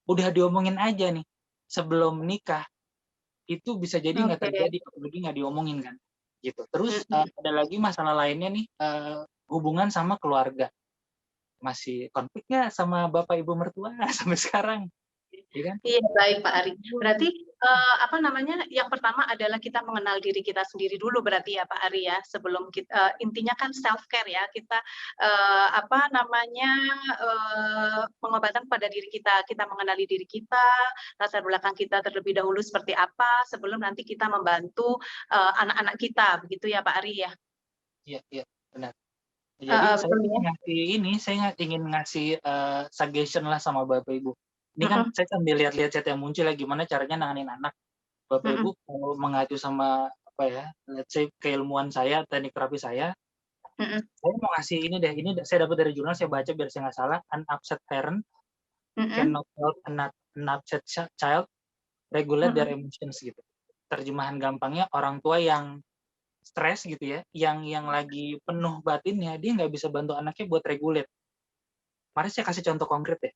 udah diomongin aja nih sebelum nikah, itu bisa jadi nggak Oke. terjadi apalagi nggak diomongin kan, gitu. Terus Mm-mm. ada lagi masalah lainnya nih, hubungan sama keluarga. Masih konflik nggak sama bapak ibu mertua sampai sekarang, ya kan? Iya, baik Pak Ari. Hubungan. Berarti apa namanya? Yang pertama adalah kita mengenal diri kita sendiri dulu berarti ya Pak Ari ya. Sebelum kita intinya kan self care ya. Kita apa namanya? Pengobatan pada diri kita. Kita mengenali diri kita, latar belakang kita terlebih dahulu seperti apa sebelum nanti kita membantu anak-anak kita, begitu ya Pak Ari ya. Iya, iya, benar. Jadi saya Betul ya. ingin ngasih ini, saya ingin ngasih suggestion lah sama bapak ibu. Ini kan Mm-mm. saya sambil lihat-lihat chat yang muncul ya, gimana caranya nanganin anak. Bapak Mm-mm. ibu kalau mengacu sama apa ya, let's say keilmuan saya, teknik terapi saya Mm-mm. mau ngasih ini deh. Ini saya dapat dari jurnal, saya baca biar saya nggak salah. An upset parent Mm-mm. cannot help an upset child regulate their Mm-mm. emotions gitu. Terjemahan gampangnya, orang tua yang stres gitu ya, yang lagi penuh batinnya, dia nggak bisa bantu anaknya buat regulate. Mari saya kasih contoh konkret ya.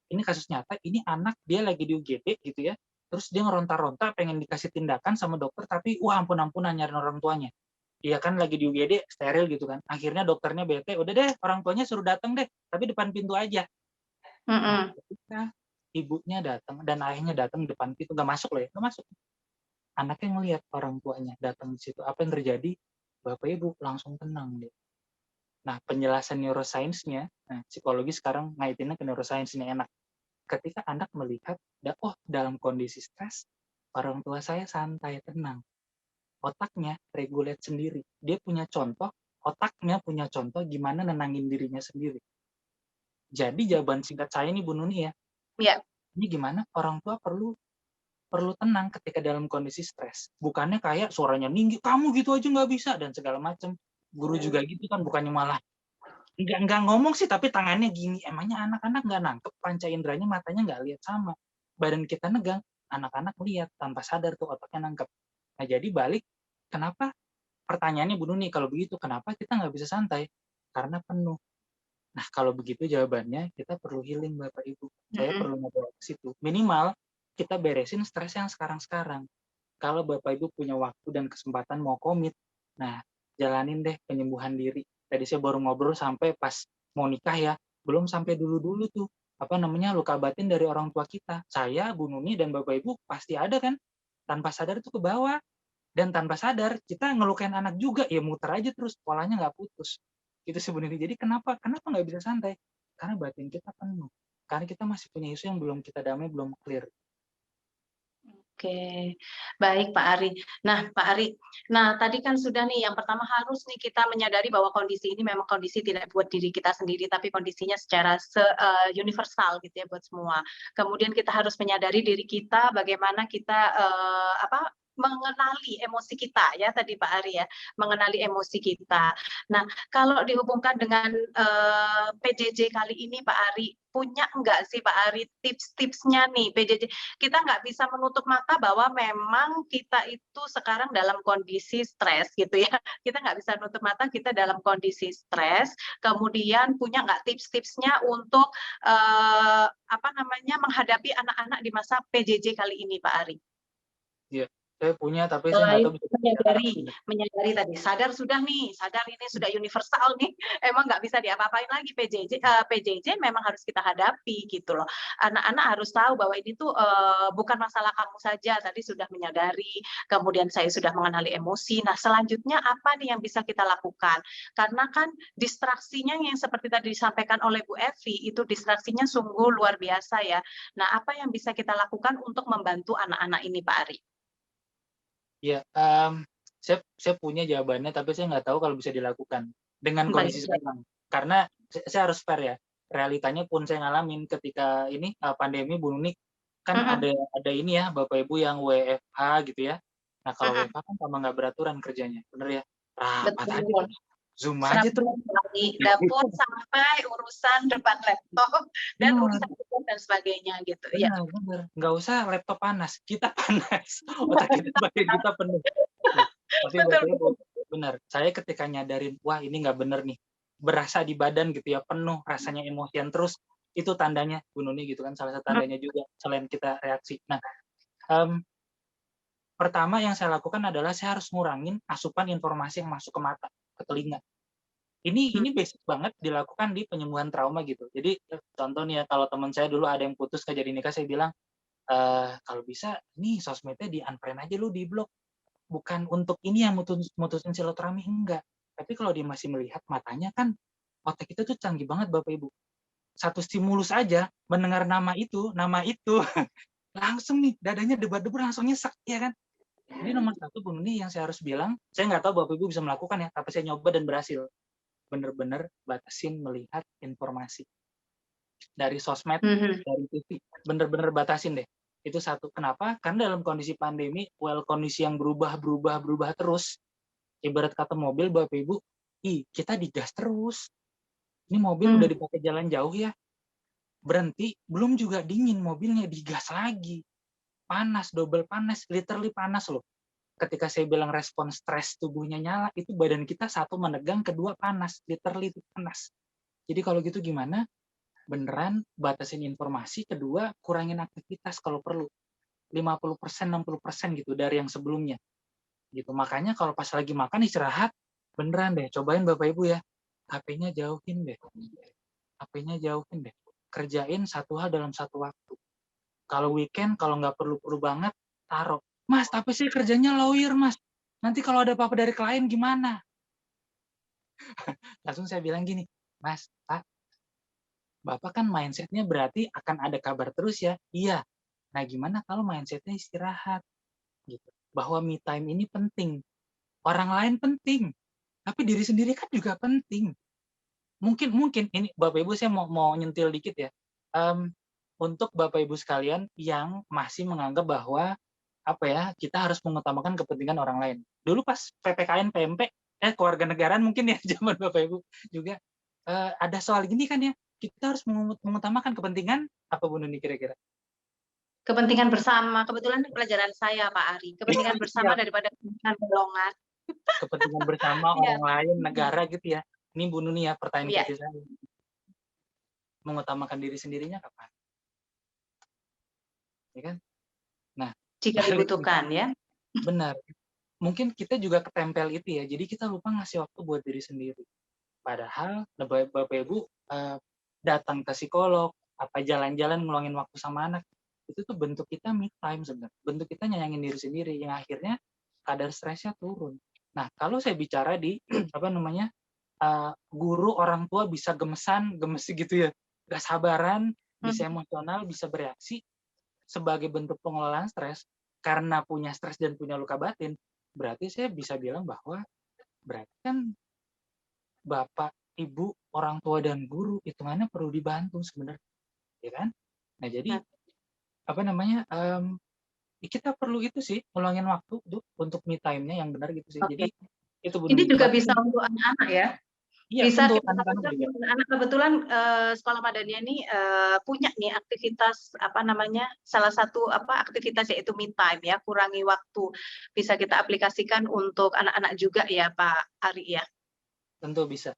Ini kasus nyata, ini anak dia lagi di UGD gitu ya, terus dia ngeronta-ronta pengen dikasih tindakan sama dokter, tapi wah ampun-ampunan nyariin orang tuanya. Dia kan lagi di UGD steril gitu kan. Akhirnya dokternya bete, udah deh orang tuanya suruh datang deh, tapi depan pintu aja. Nah, Mm-mm. ketika ibunya datang dan ayahnya datang depan pintu, nggak masuk loh ya, nggak masuk. Anaknya ngelihat orang tuanya datang di situ, apa yang terjadi? Bapak ibu langsung tenang dia. Nah, penjelasan neuroscience-nya, nah, psikologi sekarang ngaitinnya ke neuroscience ini enak. Ketika anak melihat, oh dalam kondisi stres, orang tua saya santai, tenang. Otaknya regulate sendiri. Dia punya contoh, otaknya punya contoh gimana nenangin dirinya sendiri. Jadi jawaban singkat saya nih Bu Nuni ya, Ya. ini gimana orang tua perlu tenang ketika dalam kondisi stres. Bukannya kayak suaranya tinggi, kamu gitu aja nggak bisa, dan segala macam. Guru juga gitu kan, bukannya malah nggak ngomong sih, tapi tangannya gini. Emangnya anak-anak nggak nangkep, panca inderanya matanya nggak lihat sama. Badan kita negang, anak-anak lihat, tanpa sadar tuh otaknya nangkep. Nah jadi balik, kenapa? Pertanyaannya Bu Nuni, kalau begitu kenapa kita nggak bisa santai? Karena penuh. Nah kalau begitu jawabannya, kita perlu healing Bapak Ibu. Saya Mm-mm. perlu ngobrol ke situ. Minimal kita beresin stres yang sekarang-sekarang. Kalau Bapak Ibu punya waktu dan kesempatan mau komit, nah jalanin deh penyembuhan diri. Tadi saya baru ngobrol sampai pas mau nikah ya, belum sampai dulu-dulu tuh, apa namanya, luka batin dari orang tua kita. Saya, Bu Nuni, dan Bapak Ibu pasti ada kan, tanpa sadar itu ke bawah. Dan tanpa sadar, kita ngelukain anak juga, ya muter aja terus, polanya nggak putus. Itu sebenarnya. Jadi kenapa nggak bisa santai? Karena batin kita penuh. Karena kita masih punya isu yang belum kita damai, belum clear. Oke, baik Pak Ari. Nah, Pak Ari, nah tadi kan sudah nih, yang pertama harus nih kita menyadari bahwa kondisi ini memang kondisi tidak buat diri kita sendiri, tapi kondisinya secara universal gitu ya buat semua. Kemudian kita harus menyadari diri kita, bagaimana kita mengenali emosi kita ya tadi Pak Ari ya, mengenali emosi kita. Nah, kalau dihubungkan dengan PJJ kali ini Pak Ari, punya enggak sih Pak Ari tips-tipsnya nih PJJ? Kita nggak bisa menutup mata bahwa memang kita itu sekarang dalam kondisi stres gitu ya. Kita nggak bisa menutup mata kita dalam kondisi stres. Kemudian punya nggak tips-tipsnya untuk menghadapi anak-anak di masa PJJ kali ini Pak Ari? Iya, saya punya, tapi saya nggak Selain tahu bisa dibicarakan apa tidak. menyadari tadi, sadar ini sudah universal nih, emang nggak bisa diapa-apain lagi PJJ memang harus kita hadapi gitu loh. Anak-anak harus tahu bahwa ini tuh bukan masalah kamu saja, tadi sudah menyadari, kemudian saya sudah mengenali emosi. Nah selanjutnya apa nih yang bisa kita lakukan? Karena kan distraksinya yang seperti tadi disampaikan oleh Bu Evi, itu distraksinya sungguh luar biasa ya. Nah apa yang bisa kita lakukan untuk membantu anak-anak ini Pak Ari? Ya, saya punya jawabannya, tapi saya nggak tahu kalau bisa dilakukan dengan kondisi Baik. sekarang. Karena saya harus fair ya, realitanya pun saya ngalamin ketika ini pandemi Bu Nuni, kan ada ini ya Bapak Ibu yang WFH gitu ya. Nah kalau WFH kan tambah nggak beraturan kerjanya, bener ya? Rapat aja, Betul. Zoom aja terus. Dari dapur sampai urusan depan laptop dan urusan dan sebagainya gitu. Ya. Benar. Nggak usah laptop panas, kita panas. Otak kita, badan kita penuh. Tapi betul. Benar. Saya ketika nyadarin, wah ini nggak bener nih. berasa di badan gitu ya, penuh rasanya emosian terus, itu tandanya Bu Nuni gitu kan, salah satu tandanya juga selain kita reaksi. Nah, pertama yang saya lakukan adalah saya harus ngurangin asupan informasi yang masuk ke mata, ke telinga. Ini basic banget dilakukan di penyembuhan trauma gitu. Jadi contoh nih ya, kalau teman saya dulu ada yang putus nggak jadi nikah, saya bilang, kalau bisa nih sosmednya di-unfriend aja lu, di-block. Bukan untuk ini yang mutusin silaturahmi, enggak. Tapi kalau dia masih melihat matanya kan, otak kita tuh canggih banget Bapak Ibu. Satu stimulus aja, mendengar nama itu, langsung nih dadanya debar-debar langsung nyesek, ya kan? Jadi nomor satu Bu Nuni yang saya harus bilang, saya nggak tahu Bapak Ibu bisa melakukan ya, tapi saya nyoba dan berhasil. Bener-bener batasin melihat informasi. Dari sosmed, dari TV, bener-bener batasin deh. Itu satu. Kenapa? Karena dalam kondisi pandemi, kondisi yang berubah terus, ibarat kata mobil Bapak Ibu, kita digas terus. Ini mobil udah dipakai jalan jauh ya, berhenti, belum juga dingin mobilnya, digas lagi. Panas, double panas, literally panas loh. Ketika saya bilang respon stres tubuhnya nyala, itu badan kita satu menegang, kedua panas, literally itu panas. Jadi kalau gitu gimana? Beneran batasin informasi, kedua kurangin aktivitas kalau perlu. 50%, 60% gitu dari yang sebelumnya. Gitu. Makanya kalau pas lagi makan istirahat, beneran deh, cobain Bapak Ibu ya. HP-nya jauhin deh. HP-nya jauhin deh. Kerjain satu hal dalam satu waktu. Kalau weekend, kalau nggak perlu-perlu banget, taruh. Mas, tapi saya kerjanya lawyer, Mas. Nanti kalau ada apa-apa dari klien gimana? Langsung saya bilang gini, Mas, Pak, Bapak kan mindset-nya berarti akan ada kabar terus ya? Iya. Nah, gimana kalau mindset-nya istirahat? Gitu. Bahwa me time ini penting. Orang lain penting. Tapi diri sendiri kan juga penting. Mungkin ini Bapak Ibu saya mau nyentil dikit ya. Untuk Bapak Ibu sekalian yang masih menganggap bahwa kita harus mengutamakan kepentingan orang lain. Dulu pas PPKN PMP kewarganegaraan mungkin ya zaman Bapak Ibu juga ada soal gini kan ya. Kita harus mengutamakan kepentingan apa Bu Nuni kira-kira? Kepentingan bersama, kebetulan pelajaran saya Pak Ari, kepentingan bersama daripada kepentingan golongan. Kepentingan bersama orang lain, negara gitu ya. Ini Bu Nuni ya pertanyaan kecil saya. Mengutamakan diri sendirinya kapan? Ya kan? Nah, jika dibutuhkan ya. Benar. Mungkin kita juga ketempel itu ya. Jadi kita lupa ngasih waktu buat diri sendiri. Padahal Bapak Ibu datang ke psikolog, jalan-jalan ngeluangin waktu sama anak, itu tuh bentuk kita me time sebenarnya. Bentuk kita nyayangin diri sendiri yang akhirnya kadar stresnya turun. Nah, kalau saya bicara di guru orang tua bisa gemes gitu ya, gak sabaran, bisa emosional, bisa bereaksi sebagai bentuk pengelolaan stres karena punya stres dan punya luka batin, berarti saya bisa bilang bahwa berarti kan bapak, ibu, orang tua dan guru hitungannya perlu dibantu sebenarnya, ya kan? Nah jadi kita perlu itu sih ngeluangin waktu untuk me time-nya yang benar gitu sih. Jadi itu ini juga bisa untuk anak-anak ya. Iya, bisa untuk kita anak-anak lakukan. juga. Anak kebetulan sekolah Madania ini punya nih aktivitas salah satu aktivitas yaitu me time ya, kurangi waktu. Bisa kita aplikasikan untuk anak-anak juga ya Pak Ari ya. Tentu bisa,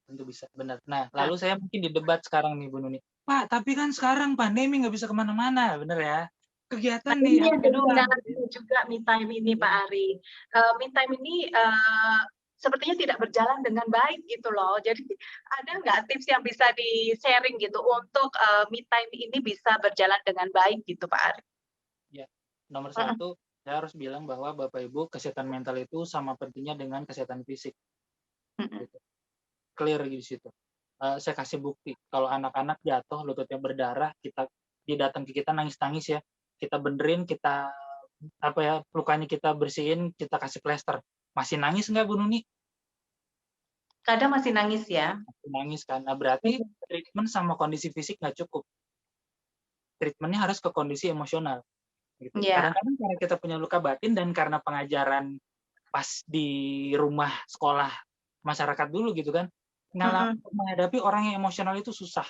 benar. Nah, lalu saya mungkin di debat sekarang nih Bu Nuni. Pak, tapi kan sekarang pandemi nggak bisa kemana-mana, bener ya? Kegiatan nih. Ini juga me time ini Pak Ari. Me time ini sepertinya tidak berjalan dengan baik gitu loh. Jadi ada nggak tips yang bisa di-sharing gitu untuk me time ini bisa berjalan dengan baik gitu Pak Ari? Ya, nomor satu, saya harus bilang bahwa Bapak Ibu kesehatan mental itu sama pentingnya dengan kesehatan fisik. Gitu. Clear di situ. Saya kasih bukti, kalau anak-anak jatuh, lututnya berdarah, dia datang ke kita nangis-nangis ya, kita benerin, kita lukanya kita bersihin, kita kasih plester. Masih nangis nggak Bu Nuni? Kadang masih nangis ya. Masih nangis kan. Nah, berarti treatment sama kondisi fisik nggak cukup. Treatmentnya harus ke kondisi emosional. Gitu. Kadang-kadang karena kita punya luka batin dan karena pengajaran pas di rumah sekolah masyarakat dulu gitu kan, menghadapi orang yang emosional itu susah.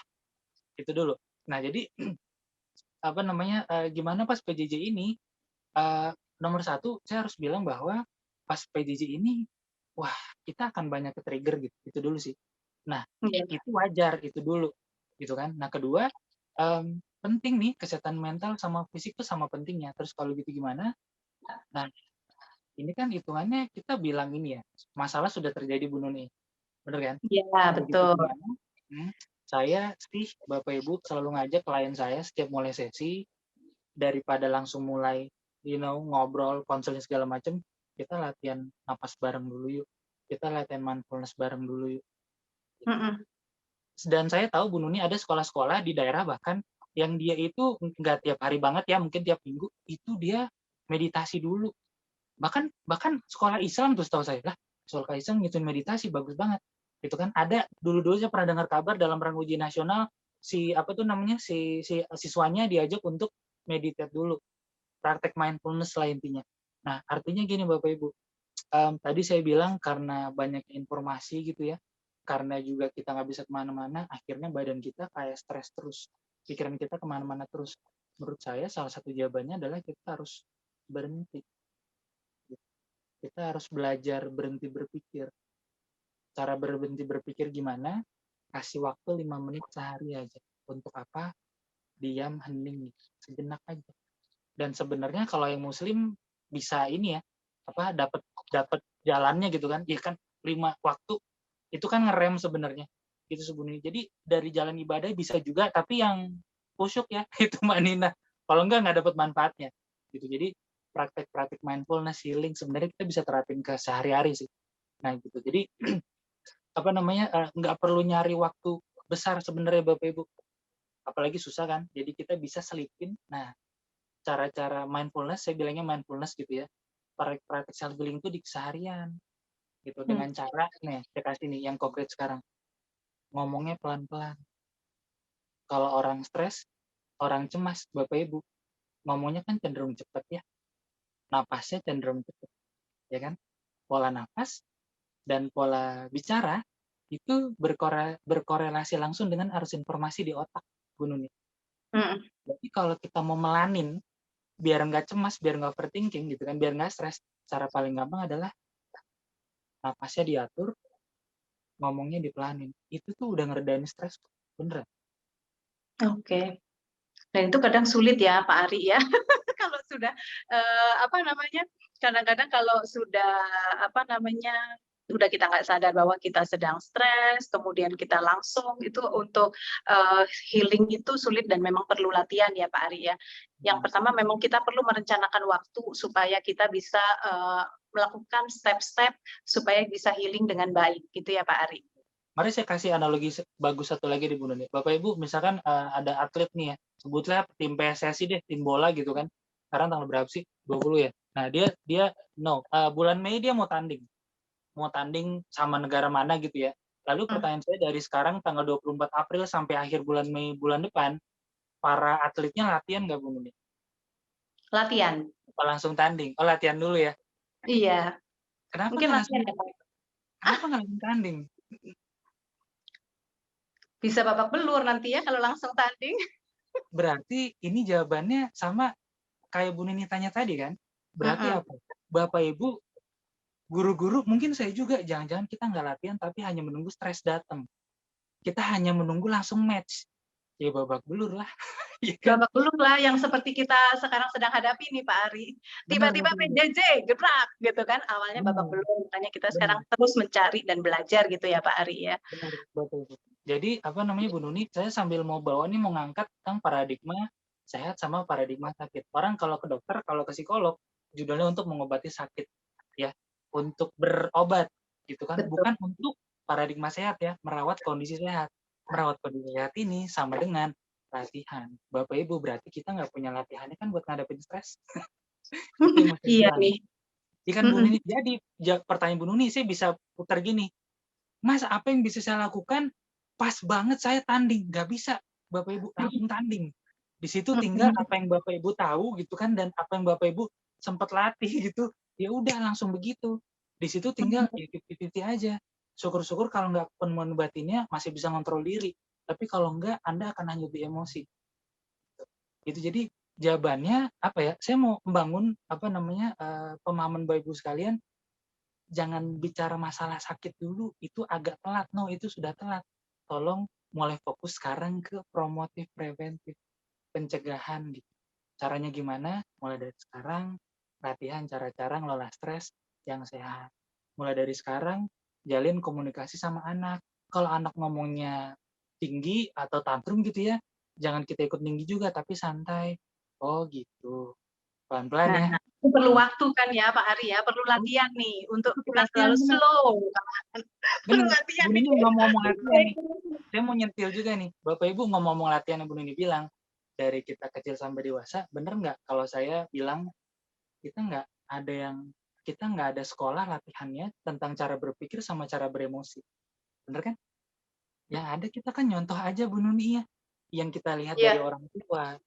Itu dulu. Nah, jadi gimana pas PJJ ini, nomor satu saya harus bilang bahwa pas PJJ ini, wah kita akan banyak ke trigger gitu. Itu dulu sih. Nah, Iya. itu wajar, itu dulu, gitu kan. Nah, kedua, penting nih kesehatan mental sama fisik tuh sama pentingnya. Terus kalau gitu gimana? Nah, ini kan hitungannya kita bilang ini ya, masalah sudah terjadi Bu Nuni, bener kan? Iya, Kalau gitu betul. gimana? Saya sih Bapak Ibu selalu ngajak klien saya setiap mulai sesi, daripada langsung mulai, ngobrol, konseling segala macam, kita latihan napas bareng dulu yuk. Kita latihan mindfulness bareng dulu yuk. Mm-mm. Dan saya tahu Bu Nuni ada sekolah-sekolah di daerah bahkan yang dia itu nggak tiap hari banget ya, mungkin tiap minggu, itu dia meditasi dulu. Bahkan sekolah Islam tuh setahu saya, lah sekolah Islam ngituin meditasi bagus banget. Itu kan ada dulu saya pernah dengar kabar dalam rangka ujian nasional si siswanya diajak untuk meditate dulu, praktek mindfulness lah intinya. Nah, artinya gini Bapak Ibu, tadi saya bilang karena banyak informasi gitu ya, karena juga kita nggak bisa kemana-mana, akhirnya badan kita kayak stres terus, pikiran kita kemana-mana terus. Menurut saya salah satu jawabannya adalah kita harus berhenti. Kita harus belajar berhenti berpikir. Cara berhenti berpikir gimana? Kasih waktu 5 menit sehari aja. Untuk apa? Diam, hening, sejenak aja. Dan sebenarnya kalau yang muslim bisa ini ya, dapat jalannya gitu kan. Ya kan 5 waktu itu kan ngerem sebenarnya. Gitu sebenarnya. Jadi dari jalan ibadah bisa juga, tapi yang kusyuk ya, itu Mbak Nina. Kalau nggak dapat manfaatnya. Gitu. Jadi praktek-praktek mindfulness, healing sebenarnya kita bisa terapin ke sehari-hari sih. Nah gitu. Jadi nggak perlu nyari waktu besar sebenarnya Bapak Ibu. Apalagi susah kan. Jadi kita bisa selipin. Nah, cara-cara mindfulness, saya bilangnya mindfulness gitu ya. Praktek self healing itu di keseharian. Gitu dengan cara nih, saya kasih nih yang konkret sekarang. Ngomongnya pelan-pelan. Kalau orang stres, orang cemas, Bapak Ibu, ngomongnya kan cenderung cepat ya. Napasnya cenderung cepat, ya kan? Pola napas dan pola bicara itu berkorelasi langsung dengan arus informasi di otak, Bu Nuni. Jadi kalau kita mau melanin, biar nggak cemas, biar nggak overthinking gitu kan, biar nggak stres, cara paling gampang adalah napasnya diatur, ngomongnya dipelanin. Itu tuh udah ngeredain stres, beneran. Oke. Dan itu kadang sulit ya Pak Ari ya. Kalau sudah kadang-kadang kalau sudah udah kita nggak sadar bahwa kita sedang stres, kemudian kita langsung itu untuk healing itu sulit dan memang perlu latihan ya Pak Ari ya. Yang pertama memang kita perlu merencanakan waktu supaya kita bisa melakukan step-step supaya bisa healing dengan baik gitu ya Pak Ari. Mari saya kasih analogi bagus satu lagi di Bu Nuni. Bapak Ibu misalkan ada atlet nih ya, sebutlah tim PSSI deh, tim bola gitu kan. Sekarang tanggal berapa sih? 20 ya. Nah, bulan Mei dia mau tanding sama negara mana gitu ya. Lalu pertanyaan saya dari sekarang tanggal 24 April sampai akhir bulan Mei bulan depan, para atletnya latihan nggak Bu Nuni? Latihan. Apa langsung tanding? Oh, latihan dulu ya. Iya. Kenapa Mungkin nggak latihan langsung? Kenapa nggak langsung tanding? Bisa babak belur nanti ya kalau langsung tanding. Berarti ini jawabannya sama kayak Bu Nini tanya tadi kan? Berarti apa? Bapak Ibu, guru-guru, mungkin saya juga, jangan-jangan kita nggak latihan tapi hanya menunggu stres datang. Kita hanya menunggu langsung match. Ya babak belur lah. Babak belur lah yang seperti kita sekarang sedang hadapi nih Pak Ari. Tiba-tiba PJJ gebrak gitu kan. Awalnya babak belur, makanya kita sekarang terus mencari dan belajar gitu ya Pak Ari ya. Benar, betul. Jadi Bu Nuni, saya sambil mau ngangkat tentang paradigma sehat sama paradigma sakit. Orang kalau ke dokter, kalau ke psikolog, judulnya untuk mengobati sakit, ya, untuk berobat, gitu kan, Betul. bukan untuk paradigma sehat ya, merawat kondisi sehat. Merawat kondisi sehat ini sama dengan latihan. Bapak Ibu, berarti kita nggak punya latihannya kan buat ngadepin stres. Iya nih. Ikan Bu Nuni, jadi pertanyaan Bu Nuni, saya bisa putar gini, Mas, apa yang bisa saya lakukan? Pas banget saya tanding, nggak bisa Bapak Ibu langsung tanding. Di situ tinggal apa yang Bapak Ibu tahu gitu kan, dan apa yang Bapak Ibu sempat latih gitu, ya udah langsung begitu. Di situ tinggal 50-50 aja. Syukur-syukur kalau nggak penemuan batinnya masih bisa ngontrol diri, tapi kalau nggak Anda akan hanyut di emosi. Gitu. Jadi jawabannya apa ya? Saya mau membangun pemahaman Bapak Ibu sekalian. jangan bicara masalah sakit dulu, itu agak telat. No, itu sudah telat. Tolong mulai fokus sekarang ke promotif, preventif, pencegahan gitu. Caranya gimana? Mulai dari sekarang, latihan cara-cara ngelola stres yang sehat. Mulai dari sekarang, jalin komunikasi sama anak. Kalau anak ngomongnya tinggi atau tantrum gitu ya, jangan kita ikut tinggi juga, tapi santai. Oh gitu, pelan-pelan ya. Nah, itu perlu waktu kan ya Pak Ari ya, perlu latihan nih untuk Itu kita latihan selalu bener. slow. Perlu Bener, latihan Bu nih. Nini ngomong latihan nih. Saya mau nyentil juga nih, Bapak Ibu ngomong latihan yang Bu Nini bilang, dari kita kecil sampai dewasa, bener nggak kalau saya bilang kita nggak ada kita nggak ada sekolah latihannya tentang cara berpikir sama cara beremosi, bener kan? Yang ada kita kan nyontoh aja Bu Nuni ya, yang kita lihat dari Iya. orang tua,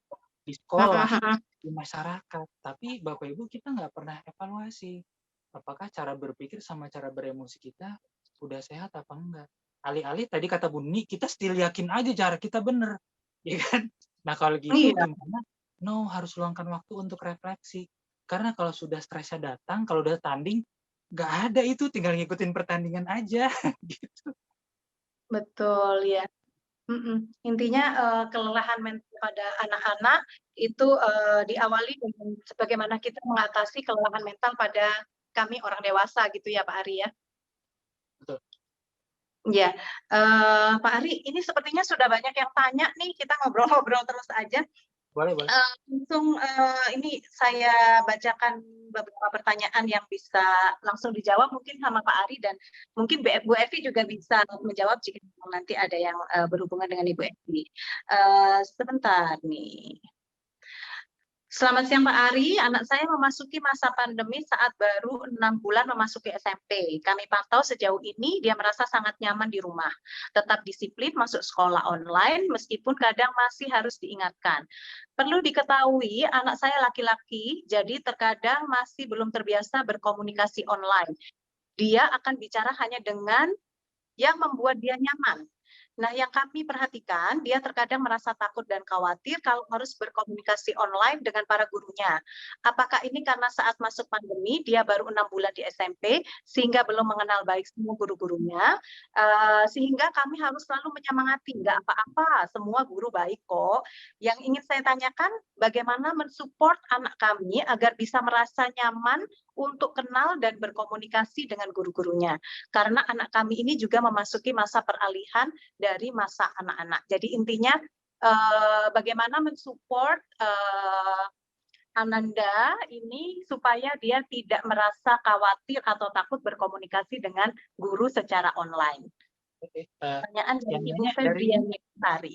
di sekolah, di masyarakat, tapi Bapak Ibu kita nggak pernah evaluasi apakah cara berpikir sama cara beremosi kita udah sehat apa enggak. Alih-alih tadi kata Bu Nuni, kita still yakin aja cara kita bener, ya kan? Nah kalau gitu Iya. gimana? No, harus luangkan waktu untuk refleksi. Karena kalau sudah stresnya datang, kalau udah tanding, nggak ada itu, tinggal ngikutin pertandingan aja, gitu. Betul ya. Intinya kelelahan mental pada anak-anak itu diawali dengan bagaimana kita mengatasi kelelahan mental pada kami orang dewasa gitu ya Pak Ari ya. Betul. Ya, Pak Ari, ini sepertinya sudah banyak yang tanya nih, kita ngobrol-ngobrol terus aja. Boleh, boleh. Langsung ini saya bacakan beberapa pertanyaan yang bisa langsung dijawab mungkin sama Pak Ari dan mungkin Bu Evi juga bisa menjawab jika nanti ada yang berhubungan dengan Ibu Evi. Sebentar nih. Selamat siang Pak Ari, anak saya memasuki masa pandemi saat baru 6 bulan memasuki SMP. Kami pantau sejauh ini dia merasa sangat nyaman di rumah. Tetap disiplin masuk sekolah online meskipun kadang masih harus diingatkan. Perlu diketahui anak saya laki-laki, jadi terkadang masih belum terbiasa berkomunikasi online. Dia akan bicara hanya dengan yang membuat dia nyaman. Nah, yang kami perhatikan, dia terkadang merasa takut dan khawatir kalau harus berkomunikasi online dengan para gurunya. Apakah ini karena saat masuk pandemi, dia baru 6 bulan di SMP, sehingga belum mengenal baik semua guru-gurunya, sehingga kami harus selalu menyemangati, nggak apa-apa, semua guru baik kok. Yang ingin saya tanyakan, bagaimana mensupport anak kami agar bisa merasa nyaman untuk kenal dan berkomunikasi dengan guru-gurunya. Karena anak kami ini juga memasuki masa peralihan dari masa anak-anak. Jadi intinya bagaimana mensupport Ananda ini supaya dia tidak merasa khawatir atau takut berkomunikasi dengan guru secara online. Oke, Pertanyaan dari yang Ibu nanya dari Febriani Sari.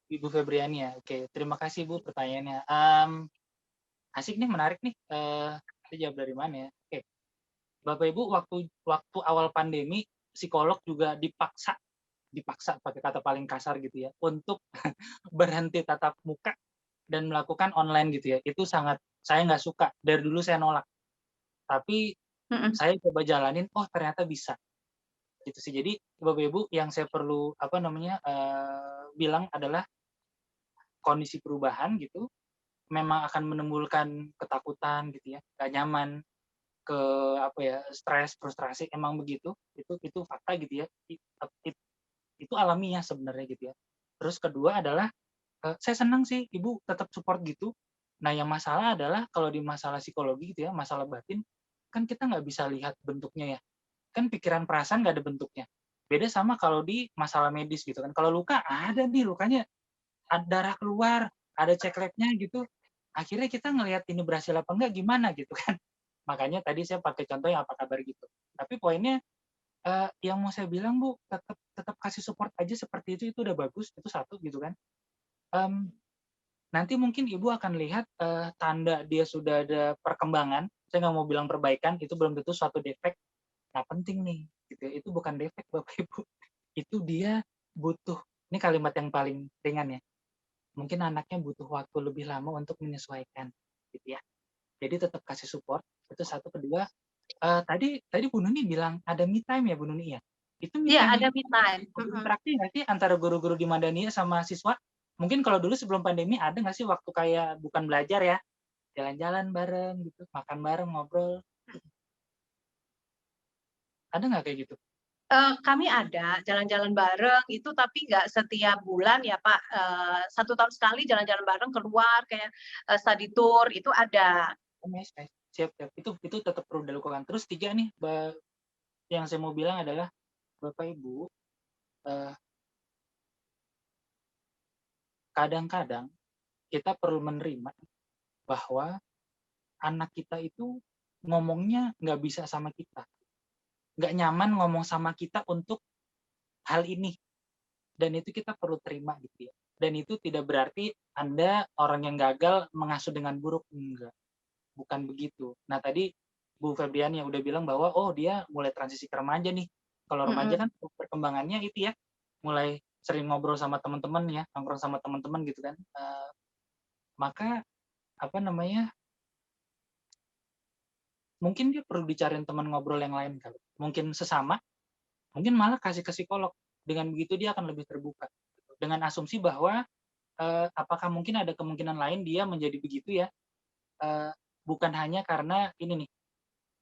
Ibu Febriani ya. Oke, terima kasih Bu pertanyaannya. Asik nih, menarik nih. Saya jawab dari mana ya? Oke, Bapak Ibu waktu awal pandemi psikolog juga dipaksa pakai kata paling kasar gitu ya untuk berhenti tatap muka dan melakukan online gitu ya. Itu sangat saya nggak suka. Dari dulu saya nolak. Tapi saya coba jalanin, oh ternyata bisa. Gitu sih. Jadi Bapak Ibu yang saya perlu bilang adalah kondisi perubahan gitu memang akan menimbulkan ketakutan gitu ya, nggak nyaman, ke stres, frustrasi, emang begitu. Itu fakta gitu ya. Itu alamiah sebenarnya gitu ya. Terus kedua adalah saya senang sih Ibu tetap support gitu. Nah, yang masalah adalah kalau di masalah psikologi gitu ya, masalah batin, kan kita nggak bisa lihat bentuknya ya. Kan pikiran perasaan nggak ada bentuknya. Beda sama kalau di masalah medis gitu kan. Kalau luka ada nih lukanya, ada darah keluar, ada cek labnya gitu. Akhirnya kita ngelihat ini berhasil apa enggak gimana gitu kan. Makanya tadi saya pakai contoh yang apa kabar gitu. Tapi poinnya yang mau saya bilang Bu, tetap kasih support aja seperti itu udah bagus, itu satu gitu kan. Nanti mungkin Ibu akan lihat tanda dia sudah ada perkembangan. Saya nggak mau bilang perbaikan, itu belum tentu suatu defek. Nah penting nih, gitu ya, itu bukan defek Bapak Ibu. Itu dia butuh, ini kalimat yang paling ringan ya. Mungkin anaknya butuh waktu lebih lama untuk menyesuaikan, gitu ya. Jadi tetap kasih support, itu satu. Kedua, tadi Bu Nuni bilang ada me time ya Bu Nuni ya? Itu me Iya, time ada me time. interaksi nggak sih antara guru-guru di Madania sama siswa? Mungkin kalau dulu sebelum pandemi ada nggak sih waktu kayak bukan belajar ya, jalan-jalan bareng gitu, makan bareng, ngobrol? Ada nggak kayak gitu? Kami ada jalan-jalan bareng itu, tapi nggak setiap bulan ya Pak. 1 tahun sekali jalan-jalan bareng keluar kayak study tour itu ada. Oh, nice, nice. Siap, siap. Itu tetap perlu dilakukan. Terus 3 nih, yang saya mau bilang adalah Bapak Ibu, eh, kadang-kadang kita perlu menerima bahwa anak kita itu ngomongnya nggak bisa sama kita, nggak nyaman ngomong sama kita untuk hal ini, dan itu kita perlu terima gitu ya. Dan itu tidak berarti Anda orang yang gagal mengasuh dengan buruk, enggak, bukan begitu. Nah tadi Bu Febrian yang udah bilang bahwa oh dia mulai transisi ke remaja nih. Kalau remaja kan perkembangannya itu ya, mulai sering ngobrol sama teman-teman ya, nongkrong sama teman-teman gitu kan. Maka apa namanya, mungkin dia perlu dicariin teman ngobrol yang lain kali. Mungkin sesama, mungkin malah kasih ke psikolog. Dengan begitu dia akan lebih terbuka. Dengan asumsi bahwa apakah mungkin ada kemungkinan lain dia menjadi begitu ya, bukan hanya karena ini nih,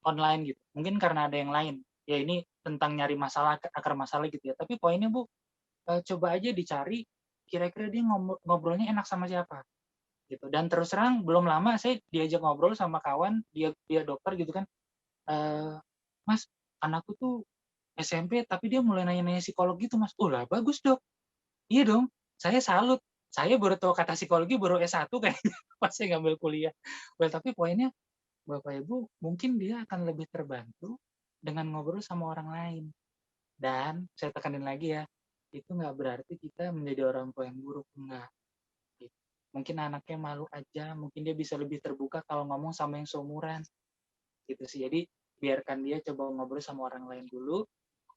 online gitu. Mungkin karena ada yang lain. Ya ini tentang nyari masalah, akar masalah gitu ya. Tapi poinnya Bu, coba aja dicari kira-kira dia ngobrolnya enak sama siapa gitu. Dan terus terang belum lama saya diajak ngobrol sama kawan, dia dokter gitu kan. Mas, anakku tuh SMP tapi dia mulai nanya-nanya psikolog gitu Mas. Oh lah bagus dok. Iya dong, saya salut. Saya baru tahu kata psikologi baru S1 kayaknya pas saya ngambil kuliah. Well, tapi poinnya Bapak Ibu mungkin dia akan lebih terbantu dengan ngobrol sama orang lain. Dan saya tekanin lagi ya, itu nggak berarti kita menjadi orang tua yang buruk, enggak. Gitu. Mungkin anaknya malu aja, mungkin dia bisa lebih terbuka kalau ngomong sama yang seumuran. Gitu sih. Jadi biarkan dia coba ngobrol sama orang lain dulu.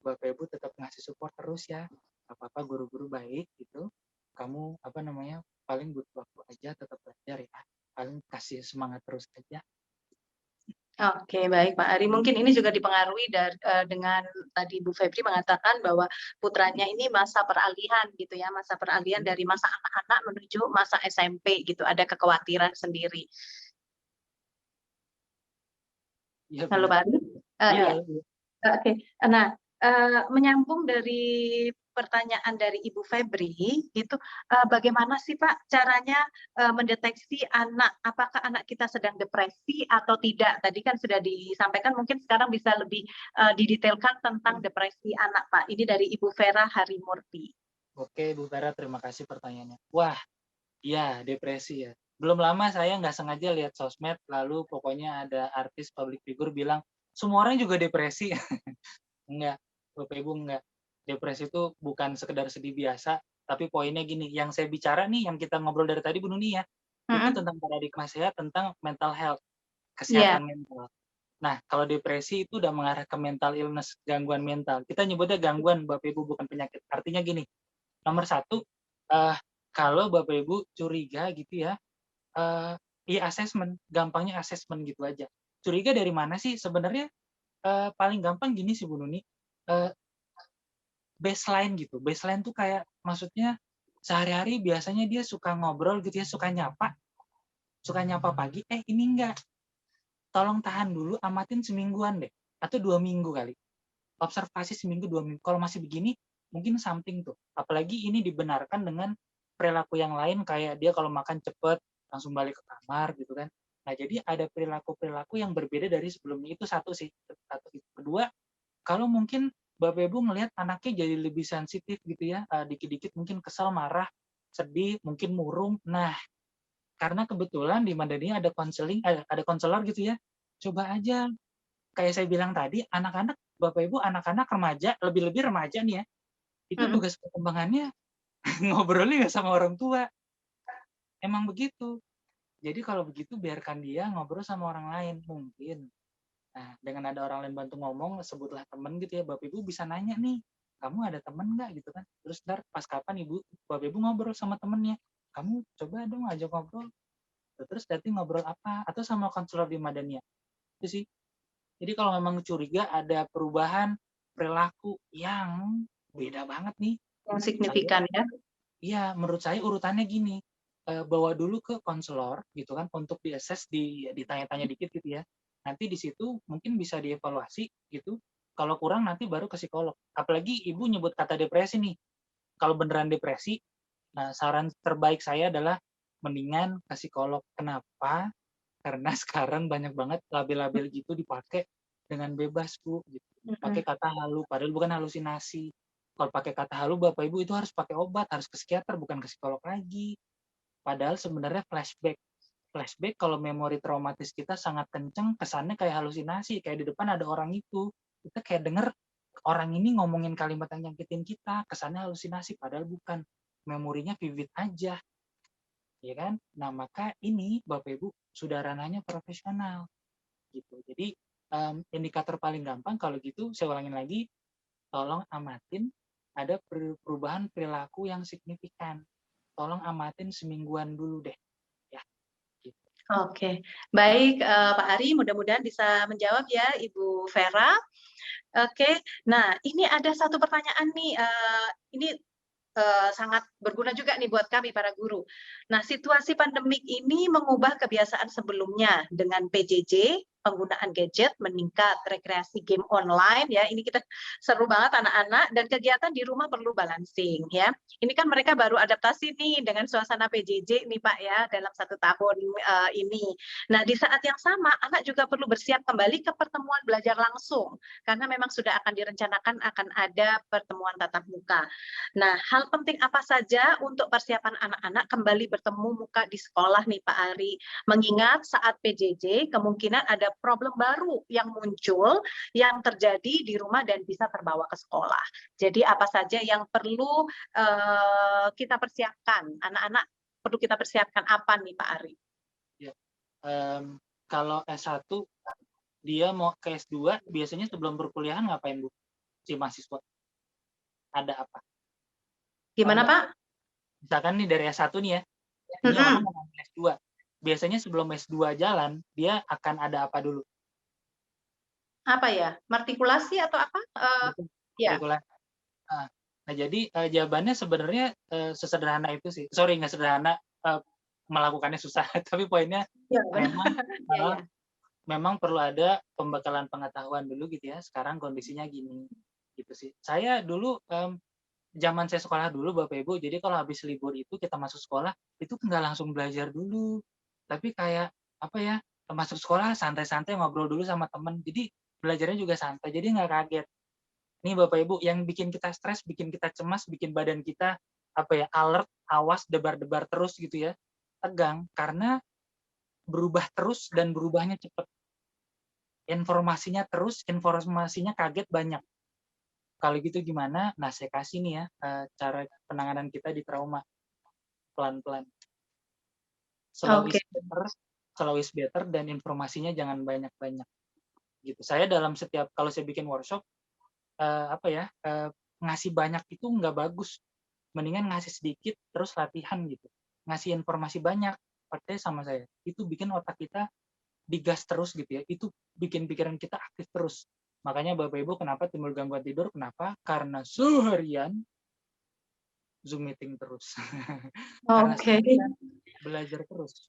Bapak Ibu tetap ngasih support terus ya. Apa-apa guru-guru baik gitu. Kamu apa namanya? Paling butuh waktu aja tetap belajar ya. Paling kasih semangat terus aja. Oke, baik Pak Ari. Mungkin ini juga dipengaruhi dengan tadi Bu Febri mengatakan bahwa putranya ini masa peralihan gitu ya, masa peralihan dari masa anak-anak menuju masa SMP gitu. Ada kekhawatiran sendiri. Iya Halo benar. Pak Ari? Iya. Iya. Oke. Nah, menyambung dari pertanyaan dari Ibu Febri, itu bagaimana sih Pak caranya mendeteksi apakah anak kita sedang depresi atau tidak? Tadi kan sudah disampaikan, mungkin sekarang bisa lebih didetailkan tentang depresi anak Pak. Ini dari Ibu Vera Harimurti. Oke Bu Vera, terima kasih pertanyaannya. Wah, iya depresi ya. Belum lama saya nggak sengaja lihat sosmed, lalu pokoknya ada artis public figure bilang, semua orang juga depresi. Enggak, Bapak Ibu enggak. Depresi itu bukan sekedar sedih biasa, tapi poinnya gini, yang saya bicara nih, yang kita ngobrol dari tadi Bu Nuni ya, itu tentang paradigma sehat, tentang mental health, Iya. kesehatan mental. Nah, kalau depresi itu udah mengarah ke mental illness, gangguan mental. Kita nyebutnya gangguan, Bapak Ibu, bukan penyakit. Artinya gini, nomor satu, kalau Bapak Ibu curiga gitu ya, ya assessment, gampangnya assessment gitu aja. Curiga dari mana sih? Sebenarnya paling gampang gini sih Bu Nuni, baseline gitu. Baseline tuh kayak maksudnya sehari-hari biasanya dia suka ngobrol gitu ya, suka nyapa pagi, ini enggak. Tolong tahan dulu, amatin semingguan deh, atau 2 minggu kali. Observasi seminggu, 2 minggu. Kalau masih begini, mungkin something tuh. Apalagi ini dibenarkan dengan perilaku yang lain, kayak dia kalau makan cepet, langsung balik ke kamar gitu kan. Nah, jadi ada perilaku-perilaku yang berbeda dari sebelumnya. Itu satu sih. Kedua, kalau mungkin Bapak Ibu ngelihat anaknya jadi lebih sensitif gitu ya, dikit-dikit mungkin kesal, marah, sedih, mungkin murung. Nah, karena kebetulan di Madania ada konseling, ada konselor gitu ya. Coba aja, kayak saya bilang tadi, anak-anak, Bapak Ibu, anak-anak remaja, lebih-lebih remaja nih ya, itu tugas perkembangannya ngobrolnya nggak sama orang tua. Emang begitu. Jadi kalau begitu biarkan dia ngobrol sama orang lain mungkin. Nah, dengan ada orang lain bantu ngomong, sebutlah temen gitu ya, Bapak Ibu bisa nanya nih, kamu ada temen nggak gitu kan? Terus ntar pas kapan Bapak Ibu ngobrol sama temennya, kamu coba dong ajak ngobrol. Terus nanti ngobrol apa? Atau sama konselor di Madania. Itu sih. Jadi kalau memang curiga ada perubahan perilaku yang beda banget nih, Yang signifikan ya. iya menurut saya urutannya gini, bawa dulu ke konselor gitu kan untuk di-assess, ditanya-tanya dikit gitu ya. Nanti di situ mungkin bisa dievaluasi gitu, Kalau kurang nanti baru ke psikolog. Apalagi ibu nyebut kata depresi nih. Kalau beneran depresi, nah saran terbaik saya adalah mendingan ke psikolog. Kenapa? Karena sekarang banyak banget label-label gitu dipakai dengan bebas, Bu. Gitu. Pakai kata halu, padahal bukan halusinasi. Kalau pakai kata halu, Bapak Ibu itu harus pakai obat, harus ke psikiater, bukan ke psikolog lagi. Padahal sebenarnya flashback. Flashback kalau memori traumatis kita sangat kenceng, kesannya kayak halusinasi, kayak di depan ada orang itu. Kita kayak denger orang ini ngomongin kalimat yang nyakitin kita, kesannya halusinasi, padahal bukan. Memorinya vivid aja, ya kan? Nah, maka ini Bapak Ibu sudah ranahnya profesional gitu. Jadi indikator paling gampang kalau gitu saya ulangin lagi, tolong amatin ada perubahan perilaku yang signifikan. Tolong amatin semingguan dulu deh, ya. Gitu. Oke, baik Pak Ari, mudah-mudahan bisa menjawab ya Ibu Vera. Oke, nah ini ada satu pertanyaan nih, ini sangat berguna juga nih buat kami para guru. Nah, situasi pandemik ini mengubah kebiasaan sebelumnya dengan PJJ, penggunaan gadget meningkat, rekreasi game online ya. Ini kita seru banget anak-anak dan kegiatan di rumah perlu balancing ya. Ini kan mereka baru adaptasi nih dengan suasana PJJ nih Pak ya dalam 1 tahun ini. Nah, di saat yang sama anak juga perlu bersiap kembali ke pertemuan belajar langsung karena memang sudah akan direncanakan akan ada pertemuan tatap muka. Nah, hal penting apa saja untuk persiapan anak-anak kembali bertemu muka di sekolah nih Pak Ari? Mengingat saat PJJ kemungkinan ada problem baru yang muncul yang terjadi di rumah dan bisa terbawa ke sekolah. Jadi apa saja yang perlu kita persiapkan? Anak-anak perlu kita persiapkan apa nih Pak Ari? Ya. Kalau S1 dia mau ke S2 biasanya sebelum perkuliahan ngapain, Bu? Si mahasiswa? Ada apa? Gimana Pak? Misalkan nih dari S1 nih ya, ini orang mau ngambil S2. Biasanya sebelum S2 jalan, dia akan ada apa dulu? Apa ya? Martikulasi atau apa? Ya. Nah, jadi jawabannya sebenarnya sesederhana itu sih. Sorry, nggak sederhana, melakukannya susah. Tapi poinnya Ya, memang perlu ada pembekalan pengetahuan dulu gitu ya. Sekarang kondisinya gini, gitu sih. Saya dulu zaman saya sekolah dulu Bapak Ibu, jadi kalau habis libur itu kita masuk sekolah, itu nggak langsung belajar dulu. Tapi kayak, apa ya, masuk sekolah santai-santai ngobrol dulu sama temen. Jadi belajarnya juga santai, jadi nggak kaget. Nih Bapak Ibu, yang bikin kita stres, bikin kita cemas, bikin badan kita, apa ya, alert, awas, debar-debar terus gitu ya, tegang, karena berubah terus dan berubahnya cepat. Informasinya terus, informasinya kaget banyak. Kalau gitu gimana? Nah, saya kasih nih ya cara penanganan kita di trauma. Pelan-pelan. Slow is better dan informasinya jangan banyak-banyak. Gitu. Saya dalam setiap, kalau saya bikin workshop, ngasih banyak itu nggak bagus. Mendingan ngasih sedikit, terus latihan gitu. Ngasih informasi banyak, percaya sama saya. Itu bikin otak kita digas terus gitu ya. Itu bikin pikiran kita aktif terus. Makanya Bapak Ibu kenapa timbul gangguan tidur? Kenapa? Karena seharian Zoom meeting terus. Karena seharian belajar terus.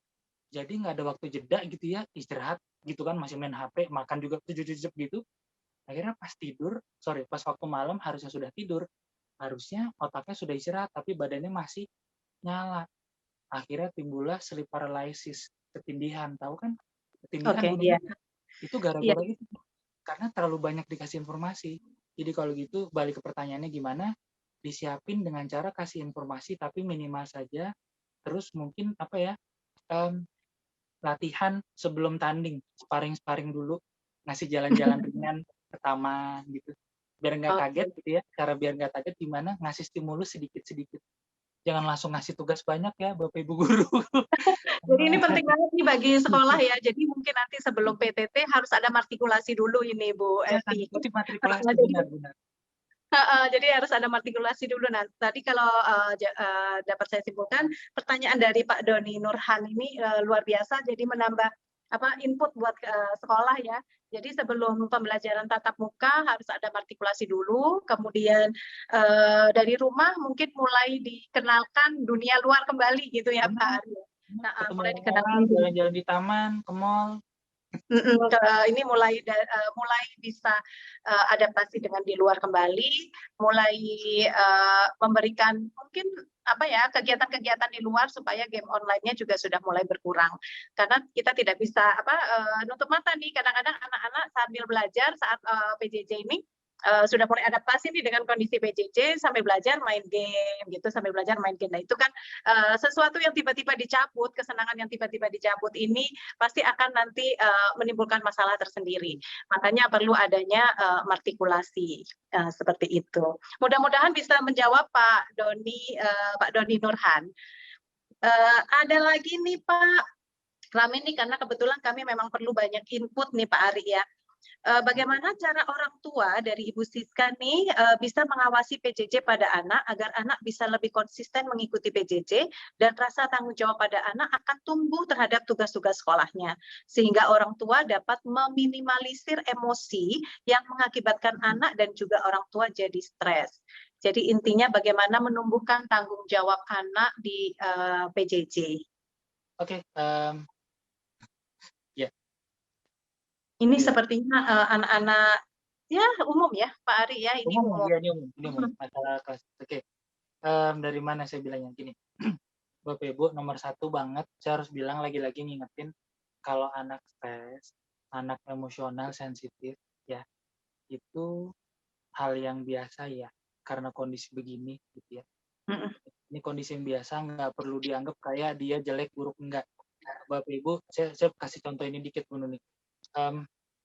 Jadi nggak ada waktu jeda gitu ya, istirahat gitu kan, masih main HP, makan juga cucuk-cucuk gitu. Akhirnya pas waktu malam harusnya sudah tidur. Harusnya otaknya sudah istirahat, tapi badannya masih nyala. Akhirnya timbullah sleep paralysis, ketindihan. Tahu kan? Ketindihan itu gara-gara itu. Karena terlalu banyak dikasih informasi. Jadi kalau gitu balik ke pertanyaannya gimana? Disiapin dengan cara kasih informasi tapi minimal saja. Terus mungkin latihan sebelum tanding, sparring dulu, ngasih jalan-jalan ringan ke taman gitu. Biar nggak kaget gitu ya. Cara biar nggak kaget gimana? Ngasih stimulus sedikit-sedikit. Jangan langsung ngasih tugas banyak ya Bapak Ibu guru. Jadi ini penting banget nih bagi sekolah ya. Jadi mungkin nanti sebelum PTT harus ada matrikulasi dulu ini Bu Evi. Itu matrikulasi benar-benar. Jadi harus ada matrikulasi dulu. Nah, tadi kalau dapat saya simpulkan, pertanyaan dari Pak Doni Nurhan ini luar biasa. Jadi menambah input buat sekolah ya. Jadi sebelum pembelajaran tatap muka harus ada matrikulasi dulu, kemudian dari rumah mungkin mulai dikenalkan dunia luar kembali gitu ya Pak Ari. Mulai dikenalkan jalan-jalan di taman, ke mall, Ini mulai bisa adaptasi dengan di luar kembali, mulai memberikan mungkin kegiatan-kegiatan di luar supaya game online-nya juga sudah mulai berkurang. Karena kita tidak bisa nutup mata nih, kadang-kadang anak-anak sambil belajar saat PJJ ini sudah mulai adaptasi nih dengan kondisi PJJ sambil belajar main game gitu, sambil belajar main game. Nah, itu kan sesuatu yang tiba-tiba dicabut, kesenangan yang tiba-tiba dicabut ini pasti akan nanti menimbulkan masalah tersendiri. Makanya perlu adanya artikulasi seperti itu. Mudah-mudahan bisa menjawab Pak Doni Nurhan. Ada lagi nih Pak Ramin nih, karena kebetulan kami memang perlu banyak input nih Pak Ari ya. Bagaimana cara orang tua dari Ibu Siska nih bisa mengawasi PJJ pada anak agar anak bisa lebih konsisten mengikuti PJJ dan rasa tanggung jawab pada anak akan tumbuh terhadap tugas-tugas sekolahnya, sehingga orang tua dapat meminimalisir emosi yang mengakibatkan anak dan juga orang tua jadi stres. Jadi intinya bagaimana menumbuhkan tanggung jawab anak di PJJ. Oke, ya. Ini sepertinya anak-anak ya umum ya Pak Ari ya, ini umum. Ya, ini umum. Masalah kelas. Oke. Dari mana saya bilangnya gini. Bapak Ibu, nomor satu banget saya harus bilang lagi-lagi ngingetin kalau anak stres, anak emosional sensitif ya, itu hal yang biasa ya karena kondisi begini gitu ya. Ini kondisi yang biasa, nggak perlu dianggap kayak dia jelek buruk, enggak. Bapak Ibu, saya kasih contoh ini dikit Bu Nuni.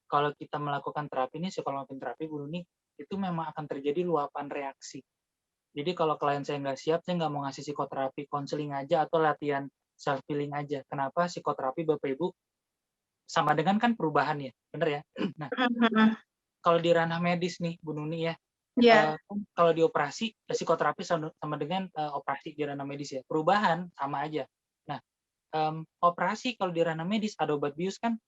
Kalau kita melakukan terapi ini, psikologi terapi Bu Nuni, itu memang akan terjadi luapan reaksi. Jadi kalau klien saya nggak siap, saya nggak mau ngasih psikoterapi konseling aja atau latihan self healing aja. Kenapa? Psikoterapi Bapak Ibu sama dengan kan perubahan ya, bener ya? Nah, kalau di ranah medis nih Bu Nuni ya, kalau di operasi psikoterapi sama dengan operasi di ranah medis ya, perubahan sama aja. Nah, operasi kalau di ranah medis ada obat bius kan?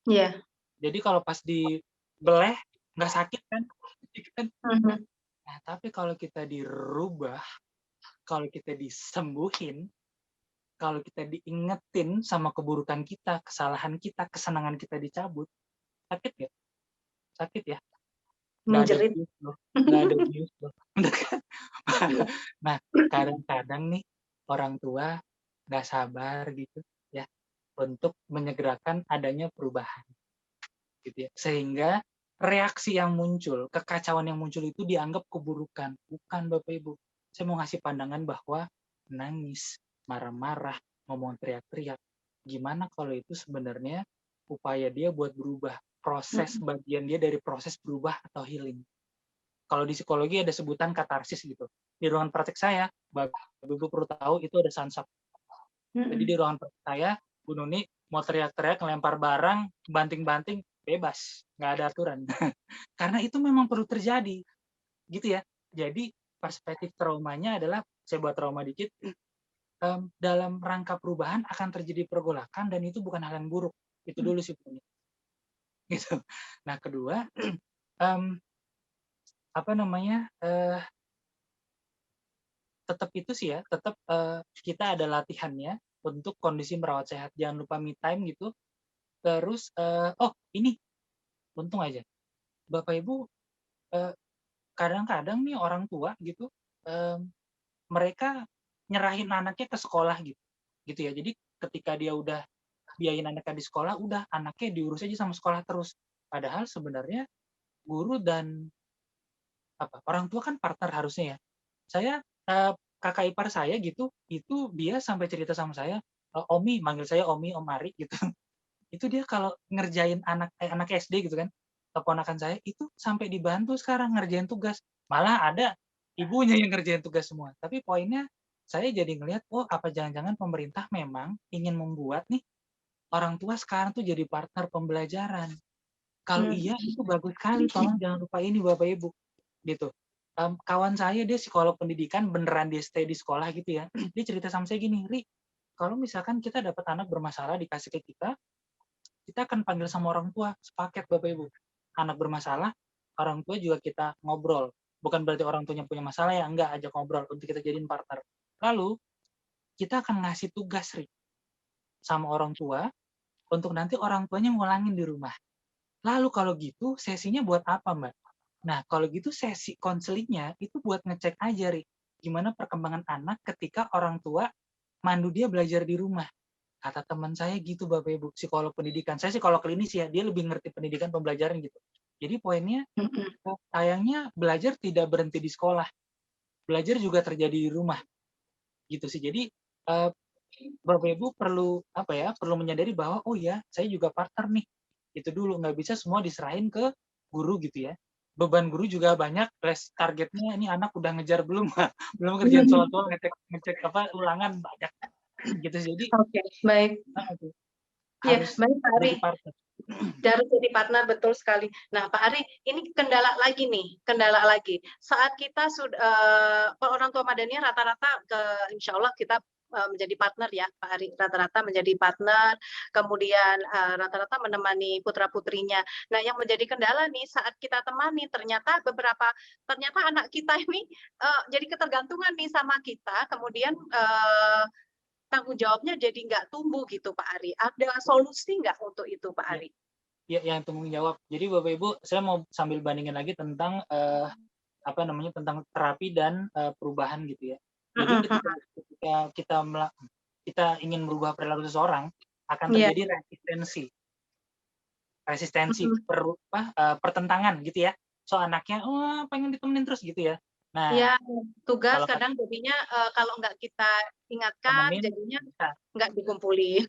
Iya. Jadi kalau pas dibeleh nggak sakit kan? Nah, tapi kalau kita dirubah, kalau kita disembuhin, kalau kita diingetin sama keburukan kita, kesalahan kita, kesenangan kita dicabut, sakit nggak? Sakit ya? Nggak ada bius loh. Nggak ada bius loh. Nah, kadang-kadang nih orang tua nggak sabar gitu ya untuk menyegerakan adanya perubahan gitu ya, sehingga reaksi yang muncul, kekacauan yang muncul itu dianggap keburukan. Bukan Bapak Ibu. Saya mau ngasih pandangan bahwa nangis, marah-marah, ngomong teriak-teriak, gimana kalau itu sebenarnya upaya dia buat berubah, proses bagian dia dari proses berubah atau healing. Kalau di psikologi ada sebutan katarsis gitu. Di ruangan praktek saya, Bapak Ibu perlu tahu itu ada sansap. Jadi di ruangan praktek saya, Bu Nuni mau teriak-teriak, ngelempar barang, banting-banting, bebas, nggak ada aturan. Karena itu memang perlu terjadi, gitu ya. Jadi perspektif traumanya adalah, saya buat trauma dikit, dalam rangka perubahan akan terjadi pergolakan dan itu bukan hal yang buruk. Itu dulu sih. Gitu. Nah kedua, tetap itu sih ya, tetap kita ada latihannya untuk kondisi merawat sehat. Jangan lupa me time gitu. Terus, ini untung aja, Bapak Ibu, kadang-kadang nih orang tua gitu, mereka nyerahin anaknya ke sekolah gitu ya. Jadi ketika dia udah biayain anaknya di sekolah, udah anaknya diurus aja sama sekolah terus. Padahal sebenarnya guru dan orang tua kan partner harusnya ya. Saya kakak ipar saya gitu, itu dia sampai cerita sama saya, Omi, manggil saya Omi, Om Ari gitu. Itu dia kalau ngerjain anak SD gitu kan, keponakan saya itu sampai dibantu sekarang ngerjain tugas. Malah ada ibunya yang ngerjain tugas semua. Tapi poinnya saya jadi ngelihat, apa jangan-jangan pemerintah memang ingin membuat nih orang tua sekarang tuh jadi partner pembelajaran. Kalau iya itu bagus sekali, tolong jangan lupa ini Bapak Ibu gitu. Kawan saya dia psikolog pendidikan, beneran dia stay di sekolah gitu ya. Dia cerita sama saya gini, Ri, kalau misalkan kita dapat anak bermasalah dikasih ke kita akan panggil sama orang tua sepaket Bapak Ibu. Anak bermasalah, orang tua juga kita ngobrol. Bukan berarti orang tuanya punya masalah ya, enggak, ajak ngobrol untuk kita jadiin partner. Lalu kita akan ngasih tugas Ri sama orang tua untuk nanti orang tuanya ngulangin di rumah. Lalu kalau gitu sesinya buat apa, Mbak? Nah, kalau gitu sesi konselingnya itu buat ngecek aja, Ri, gimana perkembangan anak ketika orang tua mandu dia belajar di rumah. Kata teman saya gitu, Bapak Ibu, psikolog pendidikan. Saya psikolog klinis ya, dia lebih ngerti pendidikan pembelajaran gitu. Jadi poinnya, sayangnya belajar tidak berhenti di sekolah. Belajar juga terjadi di rumah. Gitu sih. Jadi Bapak Ibu perlu perlu menyadari bahwa oh ya, saya juga partner nih. Itu dulu, nggak bisa semua diserahin ke guru gitu ya. Beban guru juga banyak, targetnya ini anak udah ngejar belum, belum kerjaan soal-soal ngecek ulangan banyak gitu. Jadi Oke, baik. Ya, harus baik Pak Ari. jadi partner. Harus jadi partner, betul sekali. Nah, Pak Ari, ini kendala lagi. Saat kita sudah orang tua Madania rata-rata insya Allah kita menjadi partner ya, Pak Ari. Rata-rata menjadi partner, kemudian rata-rata menemani putra-putrinya. Nah, yang menjadi kendala nih saat kita temani, ternyata anak kita ini jadi ketergantungan nih sama kita, kemudian tanggung jawabnya jadi nggak tumbuh gitu, Pak Ari. Ada solusi nggak untuk itu, Pak Ari? Ya, yang tanggung jawab. Jadi Bapak Ibu, saya mau sambil bandingin lagi tentang tentang terapi dan perubahan gitu ya. Jadi ketika kita ingin merubah perilaku seseorang, akan terjadi resistensi pertentangan gitu ya. So anaknya pengen ditemenin terus gitu ya. Nah, ya, tugas kalau kadang jadinya kalau nggak kita ingatkan, temenin, jadinya bisa. nggak dikumpulin.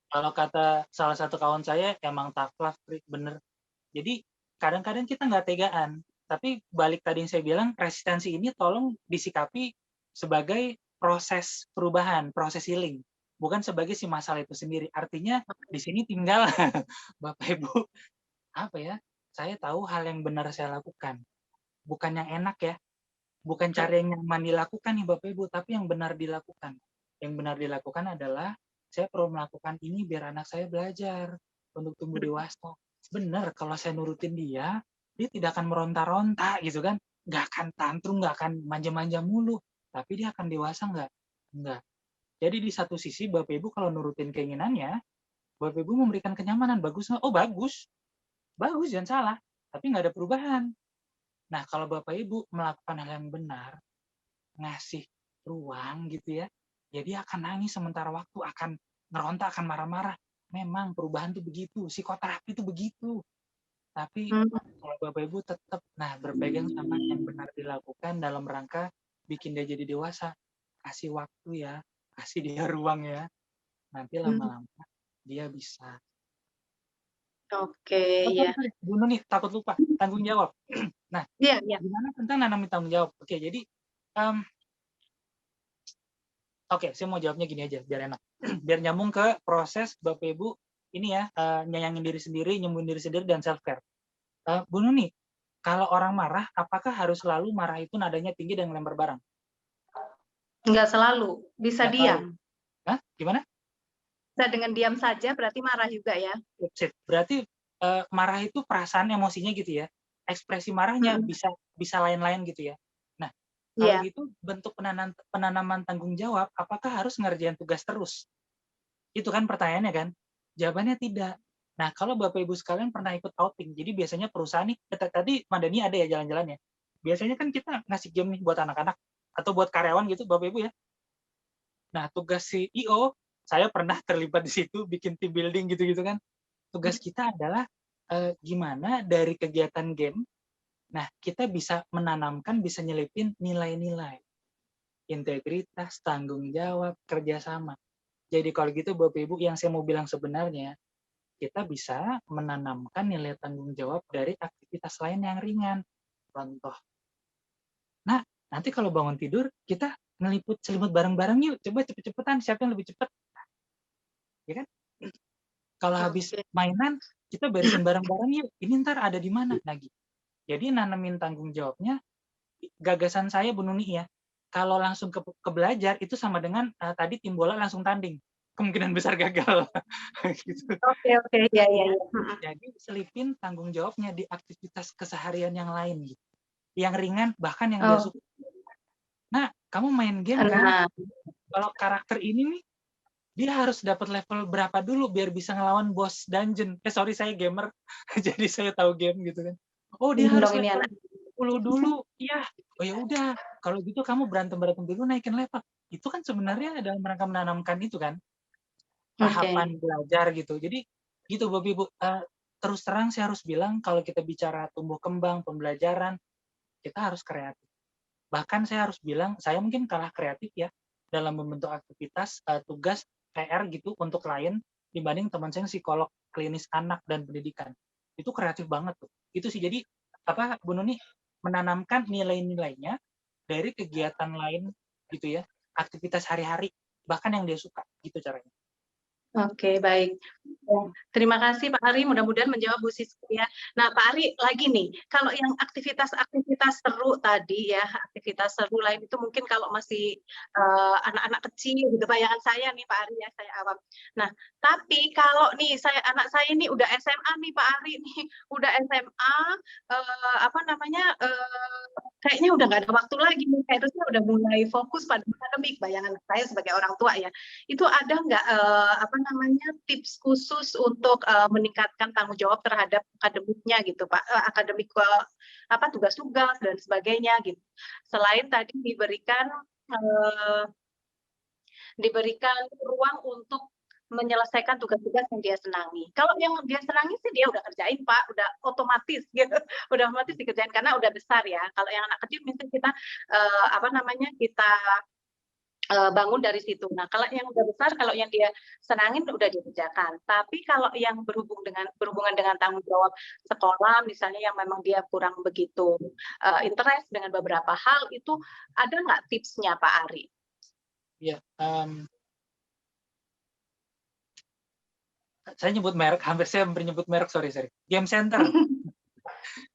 Kalau kata salah satu kawan saya, emang tough love, bener. Jadi kadang-kadang kita nggak tegaan. Tapi balik tadi yang saya bilang, resistensi ini tolong disikapi sebagai proses perubahan, proses healing. Bukan sebagai si masalah itu sendiri. Artinya di sini tinggal Bapak Ibu, saya tahu hal yang benar saya lakukan. Bukan yang enak ya. Bukan cara yang nyaman dilakukan nih Bapak Ibu, tapi yang benar dilakukan. Yang benar dilakukan adalah saya perlu melakukan ini biar anak saya belajar untuk tumbuh dewasa. Benar, kalau saya nurutin dia tidak akan meronta-ronta gitu kan. Nggak akan tantrum, nggak akan manja-manja mulu. Tapi dia akan dewasa nggak? Nggak. Jadi di satu sisi Bapak Ibu kalau nurutin keinginannya, Bapak Ibu memberikan kenyamanan. Bagus nggak? Oh bagus. Bagus, jangan salah. Tapi nggak ada perubahan. Nah, kalau Bapak Ibu melakukan hal yang benar, ngasih ruang gitu ya, dia akan nangis sementara waktu, akan ngeronta, akan marah-marah. Memang perubahan tuh begitu, psikoterapi tuh begitu. Tapi kalau Bapak Ibu tetap berpegang sama yang benar dilakukan dalam rangka bikin dia jadi dewasa, kasih waktu ya, kasih dia ruang ya. Nanti lama-lama dia bisa. Oke, ya. Bunuh nih, takut lupa, tanggung jawab. Nah, gimana tentang nanamin tanggung jawab? Oke, jadi saya mau jawabnya gini aja, biar enak. Biar nyambung ke proses Bapak Ibu ini ya, nyayangin diri sendiri, nyembuhin diri sendiri, dan self-care. Bu Nuni, kalau orang marah, apakah harus selalu marah itu nadanya tinggi dan ngelempar barang? Nggak selalu, bisa Nggak diam. selalu. Hah? Gimana? Bisa dengan diam saja, berarti marah juga ya? Berarti marah itu perasaan emosinya gitu ya. Ekspresi marahnya bisa lain-lain gitu ya. Nah, kalau gitu bentuk penanaman tanggung jawab, apakah harus ngerjain tugas terus? Itu kan pertanyaannya kan? Jawabannya tidak. Nah, kalau Bapak Ibu sekalian pernah ikut outing, jadi biasanya perusahaan nih, tadi Madani ada ya jalan-jalannya. Biasanya kan kita ngasih game nih buat anak-anak atau buat karyawan gitu, Bapak Ibu ya. Nah, tugas CEO, saya pernah terlibat di situ, bikin team building gitu-gitu kan. Tugas kita adalah gimana dari kegiatan game, nah kita bisa menanamkan, bisa nyelipin nilai-nilai. Integritas, tanggung jawab, kerjasama. Jadi kalau gitu Bapak Ibu, yang saya mau bilang sebenarnya, kita bisa menanamkan nilai tanggung jawab dari aktivitas lain yang ringan. Contoh. Nah, nanti kalau bangun tidur, kita selimut bareng-bareng yuk. Coba cepet-cepetan, siapa yang lebih cepat. Ya kan? Kalau habis mainan, kita beresin bareng-bareng yuk. Ini ntar ada di mana lagi. Jadi nanemin tanggung jawabnya, gagasan saya Bu Nuni ya, kalau langsung ke belajar, itu sama dengan tadi tim bola langsung tanding. Kemungkinan besar gagal. Gitu. Oke, ya. Jadi selipin tanggung jawabnya di aktivitas keseharian yang lain gitu. Yang ringan, bahkan yang dia suka. Nah, kamu main game kan? Kalau karakter ini nih, dia harus dapat level berapa dulu biar bisa ngelawan bos dungeon. Sorry saya gamer, jadi saya tahu game gitu kan. Oh dia Bingung harus dong ini level anak. 10 dulu, iya. Oh ya udah, kalau gitu kamu berantem dulu naikin level. Itu kan sebenarnya dalam rangka menanamkan itu kan Oke. tahapan belajar gitu. Jadi gitu Bapak Ibu. Terus terang saya harus bilang kalau kita bicara tumbuh kembang pembelajaran, kita harus kreatif. Bahkan saya harus bilang saya mungkin kalah kreatif ya dalam membentuk aktivitas tugas PR gitu untuk klien dibanding teman saya yang psikolog klinis anak dan pendidikan. Itu kreatif banget tuh. Itu sih jadi apa Bu Nuni menanamkan nilai-nilainya dari kegiatan lain gitu ya, aktivitas hari-hari bahkan yang dia suka gitu caranya. Oke, baik. Ya, terima kasih Pak Ari, mudah-mudahan menjawab Bu Siska ya. Nah, Pak Ari lagi nih, kalau yang aktivitas-aktivitas seru tadi ya, aktivitas seru lain itu mungkin kalau masih anak-anak kecil gitu, bayangan saya nih Pak Ari ya, saya awam. Nah, tapi kalau nih anak saya ini udah SMA nih Pak Ari nih, udah SMA, apa namanya, kayaknya udah nggak ada waktu lagi nih, harusnya udah mulai fokus pada akademik, bayangan saya sebagai orang tua ya. Itu ada nggak apa namanya tips khusus untuk meningkatkan tanggung jawab terhadap akademiknya gitu Pak, akademik apa tugas-tugas dan sebagainya gitu. Selain tadi diberikan ruang untuk menyelesaikan tugas-tugas yang dia senangi. Kalau yang dia senangi sih dia udah kerjain Pak, udah otomatis gitu, udah otomatis dikerjain karena udah besar ya. Kalau yang anak kecil mungkin kita apa namanya kita bangun dari situ. Nah, kalau yang udah besar, kalau yang dia senangin udah dikerjakan. Tapi kalau yang berhubungan dengan tanggung jawab sekolah, misalnya yang memang dia kurang begitu interest dengan beberapa hal, itu ada nggak tipsnya Pak Ari? Iya, saya nyebut merek, hampir saya nyebut merek, sorry. Game Center.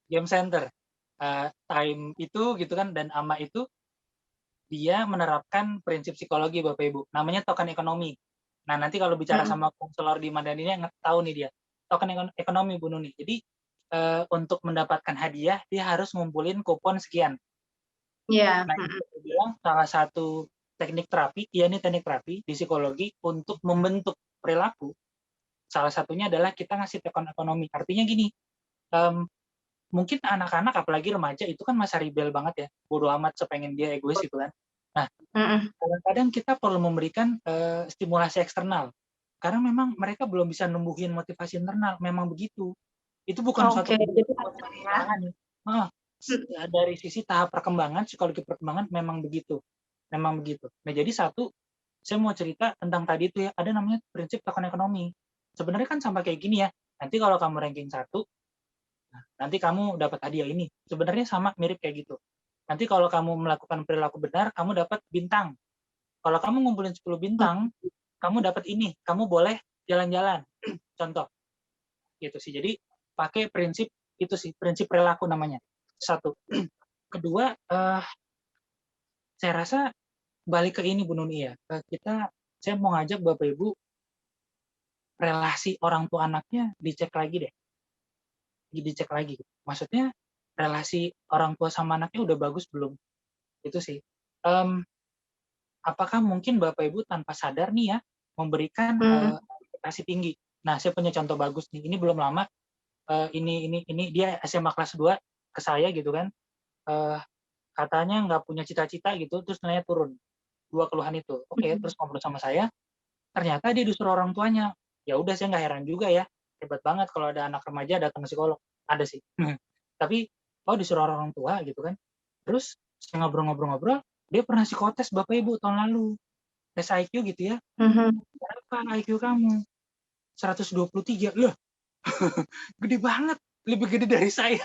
Game Center. Time itu gitu kan, dan AMA itu dia menerapkan prinsip psikologi Bapak Ibu, namanya token ekonomi. Nah nanti kalau bicara sama konselor di Madaninya nggak tahu nih dia token ekonomi Bu Nuni. Jadi untuk mendapatkan hadiah dia harus ngumpulin kupon sekian. Iya. Nah itu saya bilang salah satu teknik terapi, ya ini teknik terapi di psikologi untuk membentuk perilaku. Salah satunya adalah kita ngasih token ekonomi. Artinya gini, mungkin anak-anak apalagi remaja itu kan masa rebel banget ya, bodo amat sepengen dia egois gitu kan. Nah, kadang-kadang kita perlu memberikan stimulasi eksternal karena memang mereka belum bisa numbuhin motivasi internal, memang begitu. Itu bukan suatu kebenaran ya. Dari sisi tahap perkembangan, psikologi perkembangan memang begitu. Memang begitu. Nah, jadi satu, saya mau cerita tentang tadi itu ya, ada namanya prinsip token ekonomi. Sebenarnya kan sama kayak gini ya, nanti kalau kamu ranking 1, nanti kamu dapat hadiah ini. Sebenarnya sama, mirip kayak gitu. Nanti kalau kamu melakukan perilaku benar, kamu dapat bintang. Kalau kamu ngumpulin 10 bintang, kamu dapat ini, kamu boleh jalan-jalan. Contoh. Gitu sih. Jadi pakai prinsip itu sih, prinsip perilaku namanya. Satu. Kedua, saya rasa balik ke ini Bu Nuni ya. Saya mau ngajak Bapak Ibu relasi orang tua anaknya dicek lagi deh. Dicek lagi. Maksudnya relasi orang tua sama anaknya udah bagus belum? Itu sih. Apakah mungkin Bapak Ibu tanpa sadar nih ya memberikan ekspektasi tinggi. Nah, saya punya contoh bagus nih. Ini belum lama. Ini dia SMA kelas 2 ke saya gitu kan. Katanya nggak punya cita-cita gitu, terus nilainya turun. 2 keluhan itu. Oke, terus ngobrol sama saya. Ternyata dia disuruh orang tuanya. Ya udah, saya nggak heran juga ya. Hebat banget kalau ada anak remaja datang ke psikolog. Ada sih. Tapi disuruh orang tua gitu kan. Terus saya ngobrol-ngobrol, dia pernah psikotes Bapak Ibu tahun lalu. Tes IQ gitu ya. Berapa IQ kamu? 123. Loh, gede banget. Lebih gede dari saya.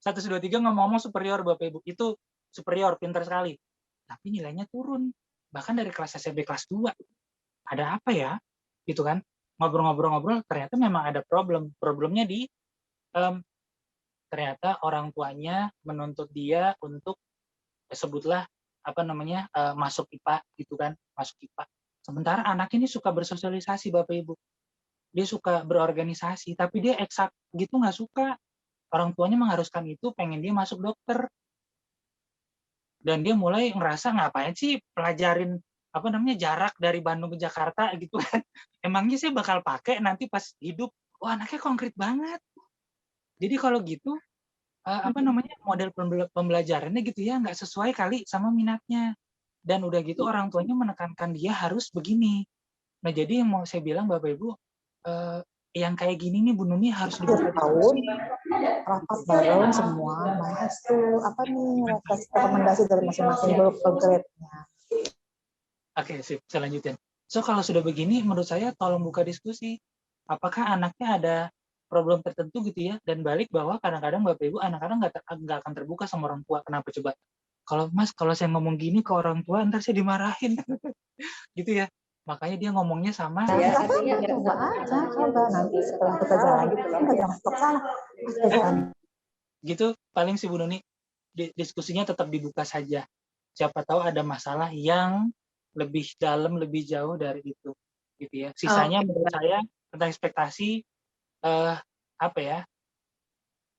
123 ngomong-ngomong superior Bapak Ibu. Itu superior, pintar sekali. Tapi nilainya turun. Bahkan dari kelas SMP kelas 2. Ada apa ya? Gitu kan. Ngobrol-ngobrol, ternyata memang ada problem. Problemnya di ternyata orang tuanya menuntut dia untuk sebutlah masuk IPA gitu kan, masuk IPA. Sementara anak ini suka bersosialisasi Bapak Ibu. Dia suka berorganisasi, tapi dia eksak gitu nggak suka. Orang tuanya mengharuskan itu, pengen dia masuk dokter. Dan dia mulai ngerasa ngapain sih pelajarin apa namanya, jarak dari Bandung ke Jakarta gitu kan. Emangnya saya bakal pakai nanti pas hidup? Wah, anaknya konkret banget. Jadi kalau gitu, apa namanya, model pembelajarannya gitu ya, nggak sesuai kali sama minatnya. Dan udah gitu orang tuanya menekankan dia harus begini. Nah, jadi yang mau saya bilang Bapak Ibu, yang kayak gini nih Bu Nuni harus dibuka tahun diskusi. rapat bareng semua bahas tuh apa nih rekomendasi dari masing-masing grup ke grade-nya. Oke, sip. Saya lanjutin. So, kalau sudah begini, menurut saya tolong buka diskusi. Apakah anaknya ada problem tertentu gitu ya? Dan balik bahwa kadang-kadang Bapak Ibu, anak-anak nggak akan terbuka sama orang tua. Kenapa coba? Kalau Mas, kalau saya ngomong gini ke orang tua, ntar saya dimarahin. Gitu ya. Makanya dia ngomongnya sama. Ya, artinya coba aja, coba nanti setelah kita jalan gitu loh, nggak jangan stok salah. Gitu, paling si Bu Nuni, diskusinya tetap dibuka saja. Siapa tahu ada masalah yang lebih dalam, lebih jauh dari itu. Gitu ya. Sisanya menurut saya tentang ekspektasi, apa ya,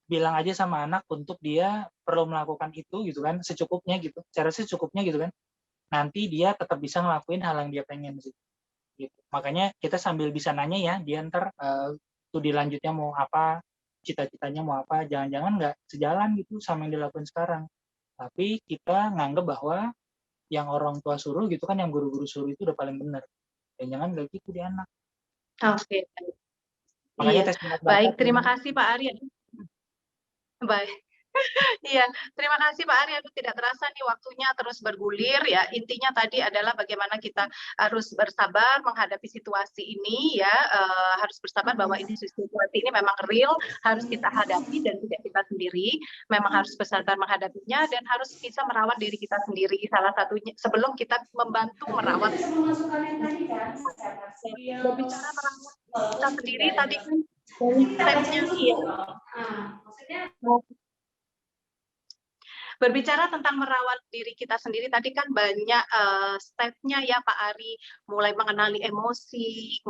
bilang aja sama anak untuk dia perlu melakukan itu gitu kan, secukupnya gitu, cara secukupnya gitu kan, nanti dia tetap bisa ngelakuin hal yang dia pengen sih gitu. Makanya kita sambil bisa nanya ya, dia ntar studi lanjutnya mau apa, cita-citanya mau apa, jangan-jangan nggak sejalan gitu sama yang dilakuin sekarang, tapi kita nganggep bahwa yang orang tua suruh gitu kan, yang guru-guru suruh itu udah paling benar, dan jangan nggak gitu di anak. Oke. Makanya Iya. tes minat Baik, bakat terima ini. kasih Pak Arya. Baik. Iya, terima kasih Pak Arya. Tidak terasa nih waktunya terus bergulir ya. Intinya tadi adalah bagaimana kita harus bersabar menghadapi situasi ini ya. Harus bersabar bahwa ini situasi ini memang real, harus kita hadapi dan tidak kita sendiri. Memang harus bersabar menghadapinya dan harus bisa merawat diri kita sendiri. Salah satunya sebelum kita membantu merawat. Berbicara merawat kita sendiri tadi kan stepnya nih ya. Berbicara tentang merawat diri kita sendiri tadi kan banyak stepnya ya Pak Ari, mulai mengenali emosi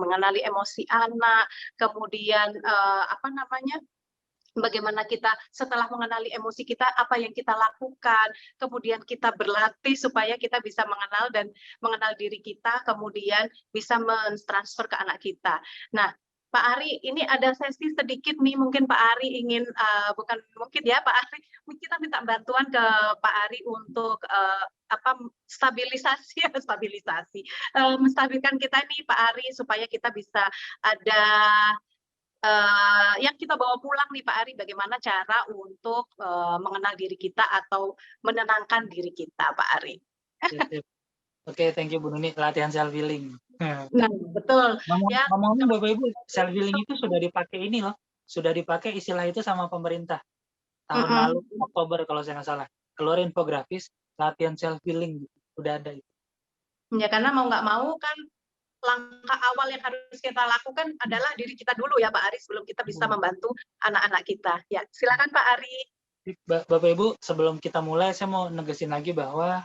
anak, kemudian apa namanya, bagaimana kita setelah mengenali emosi kita, apa yang kita lakukan, kemudian kita berlatih supaya kita bisa mengenal diri kita, kemudian bisa mentransfer ke anak kita. Nah, Pak Ari, ini ada sesi sedikit nih, mungkin Pak Ari ingin, bukan mungkin ya Pak Ari, kita minta bantuan ke Pak Ari untuk stabilisasi, menstabilkan kita nih Pak Ari supaya kita bisa ada yang kita bawa pulang nih Pak Ari, bagaimana cara untuk mengenal diri kita atau menenangkan diri kita Pak Ari. Oke, thank you Bu Nuni, latihan self healing. Nah, betul. Ngomong-ngomong Bapak Ibu, self healing itu sudah dipakai ini loh, sudah dipakai istilah itu sama pemerintah. Tahun lalu Oktober kalau saya nggak salah, keluar infografis latihan self healing, udah ada itu. Ya karena mau nggak mau kan langkah awal yang harus kita lakukan adalah diri kita dulu ya Pak Ari sebelum kita bisa membantu anak-anak kita. Ya, silakan Pak Ari. Bapak Ibu, sebelum kita mulai saya mau negesin lagi bahwa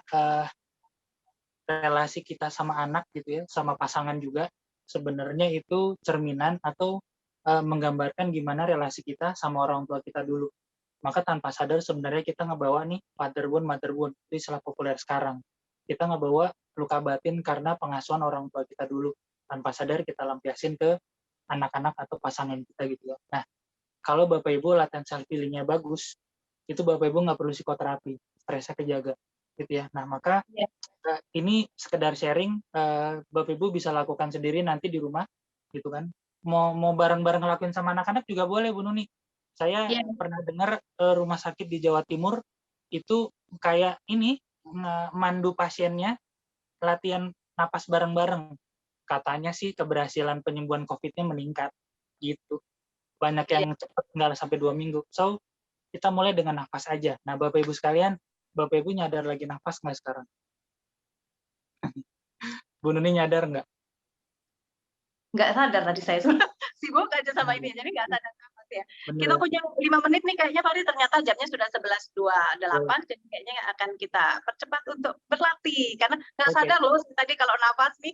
relasi kita sama anak gitu ya, sama pasangan juga sebenarnya itu cerminan atau menggambarkan gimana relasi kita sama orang tua kita dulu. Maka tanpa sadar sebenarnya kita ngebawa nih father wound, itu istilah populer sekarang. Kita ngebawa luka batin karena pengasuhan orang tua kita dulu. Tanpa sadar kita lampiasin ke anak-anak atau pasangan kita gitu ya. Nah, kalau Bapak Ibu latihan self healing-nya bagus, itu Bapak Ibu nggak perlu psikoterapi, stresnya kejaga gitu ya. Nah, maka ini sekedar sharing, Bapak Ibu bisa lakukan sendiri nanti di rumah gitu kan. Mau bareng-bareng ngelakuin sama anak-anak juga boleh Bu Nuni. Saya pernah dengar rumah sakit di Jawa Timur itu kayak ini mandu pasiennya latihan napas bareng-bareng. Katanya sih keberhasilan penyembuhan COVID-nya meningkat gitu. Banyak yang cepat nggak sampai 2 minggu. So, kita mulai dengan nafas aja. Nah, Bapak Ibu sekalian, Bapak Ibu nyadar lagi nafas nggak sekarang? Bu Nuni nyadar nggak? Nggak sadar tadi saya sibuk aja sama ini, jadi nggak sadar nafas ya. Bener. Kita punya 5 menit nih kayaknya Pak Ari, ternyata jamnya sudah 11.28, jadi kayaknya akan kita percepat untuk berlatih, karena nggak sadar loh tadi kalau nafas nih.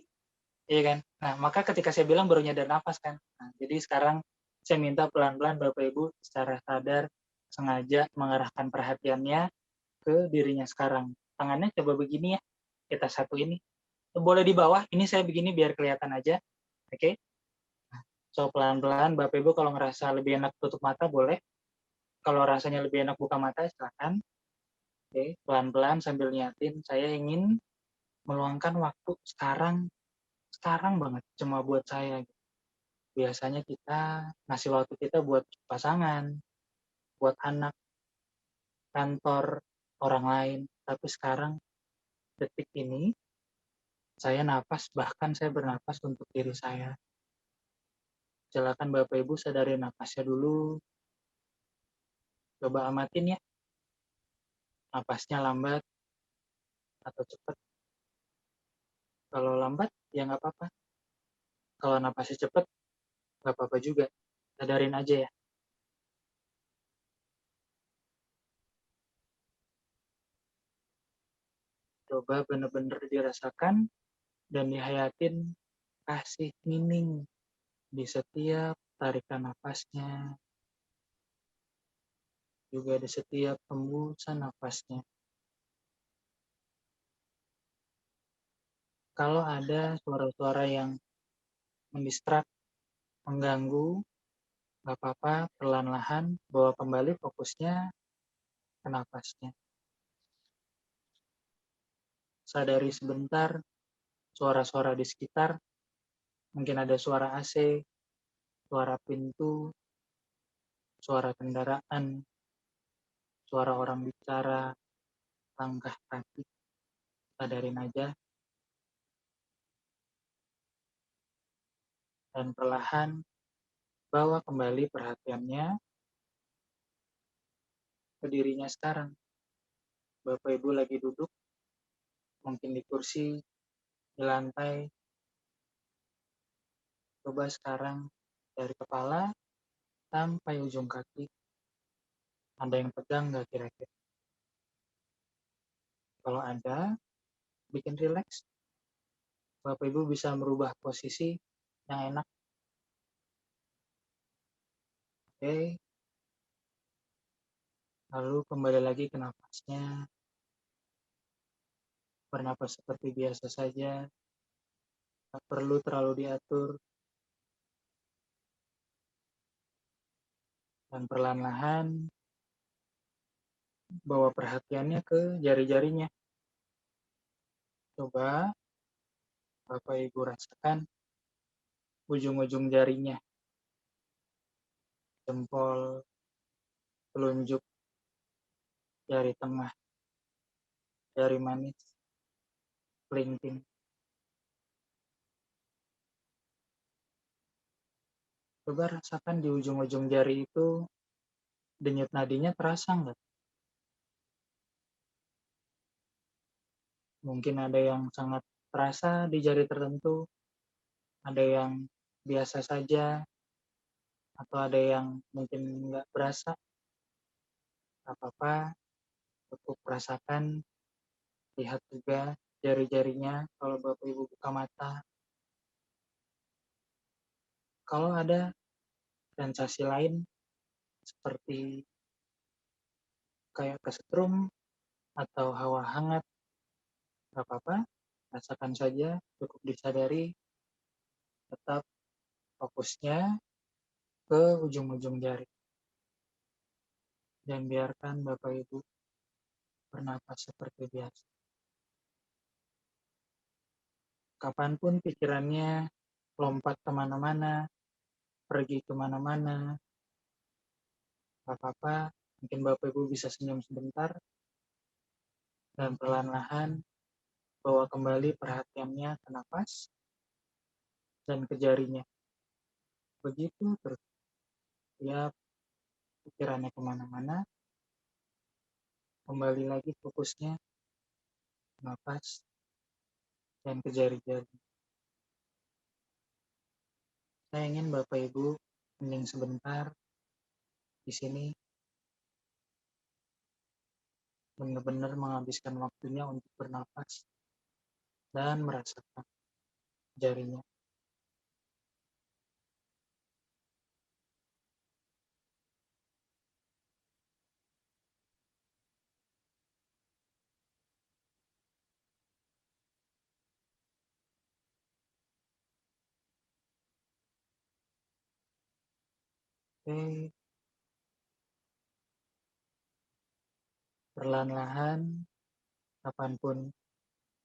Iya kan? Nah, maka ketika saya bilang baru nyadar nafas kan. Nah, jadi sekarang saya minta pelan-pelan Bapak Ibu secara sadar, sengaja mengarahkan perhatiannya ke dirinya sekarang. Tangannya coba begini ya, kita satu ini. boleh di bawah. Ini saya begini biar kelihatan aja. Oke. So pelan-pelan Bapak Ibu kalau ngerasa lebih enak tutup mata boleh. Kalau rasanya lebih enak buka mata silakan. Oke, pelan-pelan sambil niatin saya ingin meluangkan waktu sekarang banget cuma buat saya. Biasanya kita ngasih waktu kita buat pasangan, buat anak, kantor, orang lain. Tapi sekarang detik ini saya napas, bahkan saya bernapas untuk diri saya. Silakan Bapak Ibu sadari napasnya dulu. Coba amatin ya, napasnya lambat atau cepat. Kalau lambat ya nggak apa-apa. Kalau napasnya cepat nggak apa-apa juga. Sadarin aja ya. Coba bener-bener dirasakan dan dihayatin, kasih meaning di setiap tarikan napasnya, juga di setiap hembusan napasnya. Kalau ada suara-suara yang mendistrak, mengganggu, nggak apa-apa, perlahan-lahan bawa kembali fokusnya ke napasnya. Sadari sebentar suara-suara di sekitar, mungkin ada suara AC, suara pintu, suara kendaraan, suara orang bicara, langkah kaki. Sadarin aja, dan perlahan bawa kembali perhatiannya ke dirinya sekarang. Bapak Ibu lagi duduk, mungkin di kursi, di lantai. Coba sekarang dari kepala sampai ujung kaki. Ada yang pegang nggak kira-kira? Kalau ada, bikin rileks. Bapak Ibu bisa merubah posisi yang enak. Oke. Lalu kembali lagi ke napasnya. Bernapas seperti biasa saja. Tak perlu terlalu diatur. Dan perlahan-lahan bawa perhatiannya ke jari-jarinya. Coba Bapak Ibu rasakan ujung-ujung jarinya. Jempol, telunjuk, jari tengah, jari manis, kelingking. Coba rasakan di ujung-ujung jari itu denyut nadinya terasa nggak? Mungkin ada yang sangat terasa di jari tertentu, ada yang biasa saja, atau ada yang mungkin nggak berasa. Gak apa-apa, cukup rasakan, lihat juga jari-jarinya kalau Bapak Ibu buka mata. Kalau ada sensasi lain seperti kayak kesetrum atau hawa hangat, gak apa-apa, rasakan saja, cukup disadari, tetap fokusnya ke ujung-ujung jari. Dan biarkan Bapak Ibu bernapas seperti biasa. Kapanpun pikirannya lompat kemana-mana, pergi kemana-mana, gak apa-apa, mungkin Bapak Ibu bisa senyum sebentar, dan perlahan-lahan bawa kembali perhatiannya ke napas dan ke jarinya. Begitu terus, ya pikirannya kemana-mana, kembali lagi fokusnya ke napas dan ke jari-jari. Saya ingin Bapak Ibu hening sebentar di sini, benar-benar menghabiskan waktunya untuk bernapas dan merasakan jarinya. Oke, perlahan-lahan, kapanpun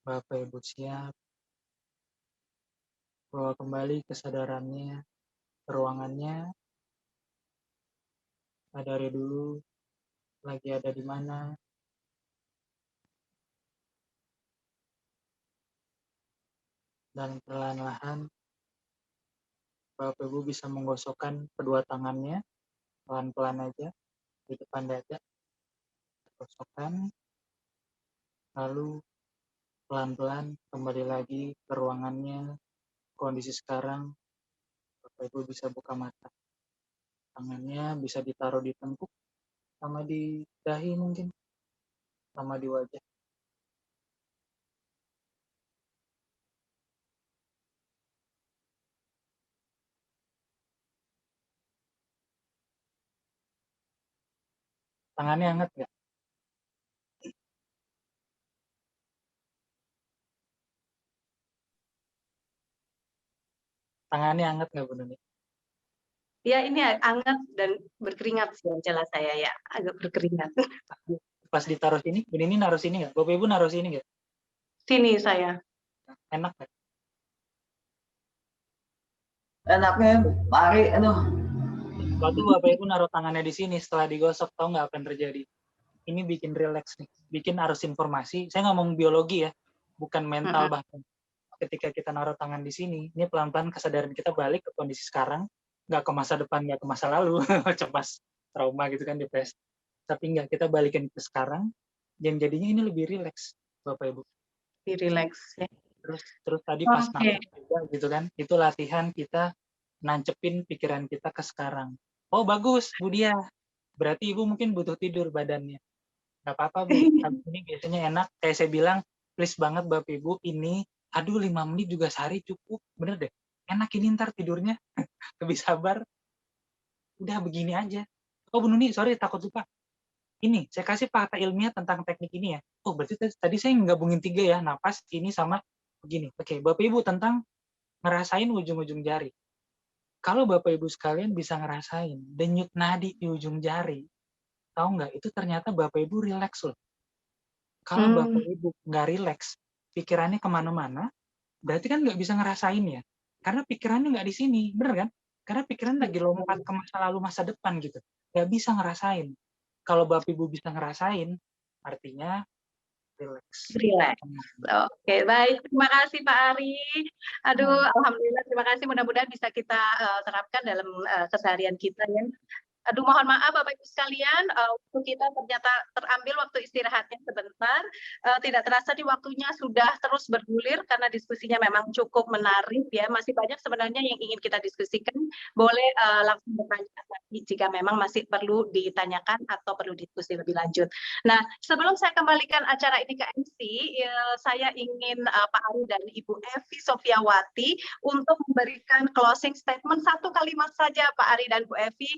Bapak Ibu siap, bawa kembali kesadarannya ke ruangannya, sadari dulu lagi ada di mana, dan perlahan-lahan Bapak Ibu bisa menggosokkan kedua tangannya, pelan-pelan aja, di depan dada, gosokkan, lalu pelan-pelan kembali lagi ke ruangannya. Kondisi sekarang, Bapak Ibu bisa buka mata. Tangannya bisa ditaruh di tengkuk, sama di dahi mungkin, sama di wajah. Tangannya hangat nggak? Tangannya hangat nggak, Bu Nuni? Ya, ini hangat dan berkeringat sih jelas saya ya, agak berkeringat. Pas ditaruh sini, Bu Nuni naruh sini nggak? Bapak Ibu naruh sini nggak? Sini saya. Enak nggak? Enaknya Pak Ari, aduh. Waktu Bapak Ibu naruh tangannya di sini, setelah digosok, tahu nggak apa yang terjadi? Ini bikin relax nih, bikin arus informasi. Saya ngomong biologi ya, bukan mental bahkan. Ketika kita naruh tangan di sini, ini pelan-pelan kesadaran kita balik ke kondisi sekarang, nggak ke masa depan, nggak ke masa lalu, cemas, trauma gitu kan, depresi. Tapi nggak, kita balikin ke sekarang, dan jadinya ini lebih rileks, Bapak Ibu. Di relax ya. Terus tadi pas Oke. nafas juga gitu kan, itu latihan kita nancepin pikiran kita ke sekarang. Oh bagus, Bu Dia. Berarti Ibu mungkin butuh tidur badannya. Nggak apa-apa, Bu. Habis ini biasanya enak. Kayak saya bilang, please banget Bapak Ibu, ini, aduh 5 menit juga sehari cukup. Bener deh. Enak ini ntar tidurnya. Lebih sabar. Udah begini aja. Oh Bu Nuni, sorry takut lupa. Ini, saya kasih fakta ilmiah tentang teknik ini ya. Oh berarti tadi saya gabungin 3 ya. Napas, ini sama begini. Oke, Bapak Ibu tentang ngerasain ujung-ujung jari. Kalau Bapak Ibu sekalian bisa ngerasain denyut nadi di ujung jari, tahu nggak? Itu ternyata Bapak Ibu rileks loh. Kalau Bapak Ibu nggak rileks, pikirannya kemana-mana, berarti kan nggak bisa ngerasain ya. Karena pikirannya nggak di sini, bener kan? Karena pikiran lagi lompat ke masa lalu, masa depan gitu. Nggak bisa ngerasain. Kalau Bapak Ibu bisa ngerasain, artinya rileks. Relax. Oke, baik. Terima kasih Pak Ari. Aduh, alhamdulillah. Terima kasih. Mudah-mudahan bisa kita terapkan dalam keseharian kita ya. Aduh, mohon maaf Bapak Ibu sekalian, waktu kita ternyata terambil waktu istirahatnya sebentar. Tidak terasa di waktunya sudah terus bergulir karena diskusinya memang cukup menarik ya. Masih banyak sebenarnya yang ingin kita diskusikan. Boleh langsung bertanya lagi jika memang masih perlu ditanyakan atau perlu diskusi lebih lanjut. Nah, sebelum saya kembalikan acara ini ke MC, saya ingin Pak Ari dan Ibu Evi Sofiawati untuk memberikan closing statement 1 kalimat saja Pak Ari dan Bu Evi,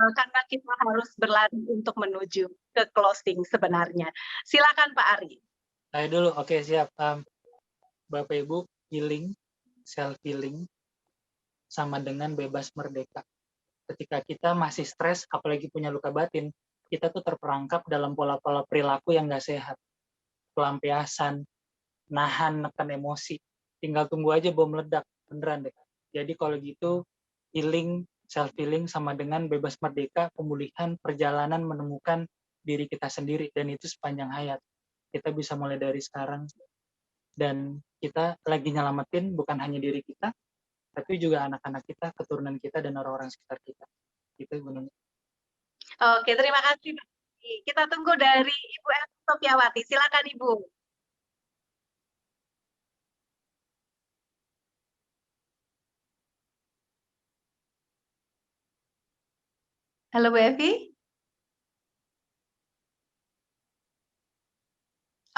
karena kita harus berlari untuk menuju ke closing sebenarnya. Silakan Pak Ari. Saya dulu, oke siap. Bapak Ibu, healing, self healing, sama dengan bebas merdeka. Ketika kita masih stres, apalagi punya luka batin, kita tuh terperangkap dalam pola-pola perilaku yang nggak sehat. Pelampiasan, nahan, nekan emosi. Tinggal tunggu aja bom meledak, beneran deh. Jadi kalau gitu, healing, self-healing sama dengan bebas merdeka, pemulihan, perjalanan menemukan diri kita sendiri, dan itu sepanjang hayat. Kita bisa mulai dari sekarang, dan kita lagi nyelamatin bukan hanya diri kita, tapi juga anak-anak kita, keturunan kita, dan orang-orang sekitar kita. Itu Ibu Nuni. Oke, terima kasih. Kita tunggu dari Ibu Evi Sofiawati. Silakan Ibu. Halo Bu Evi.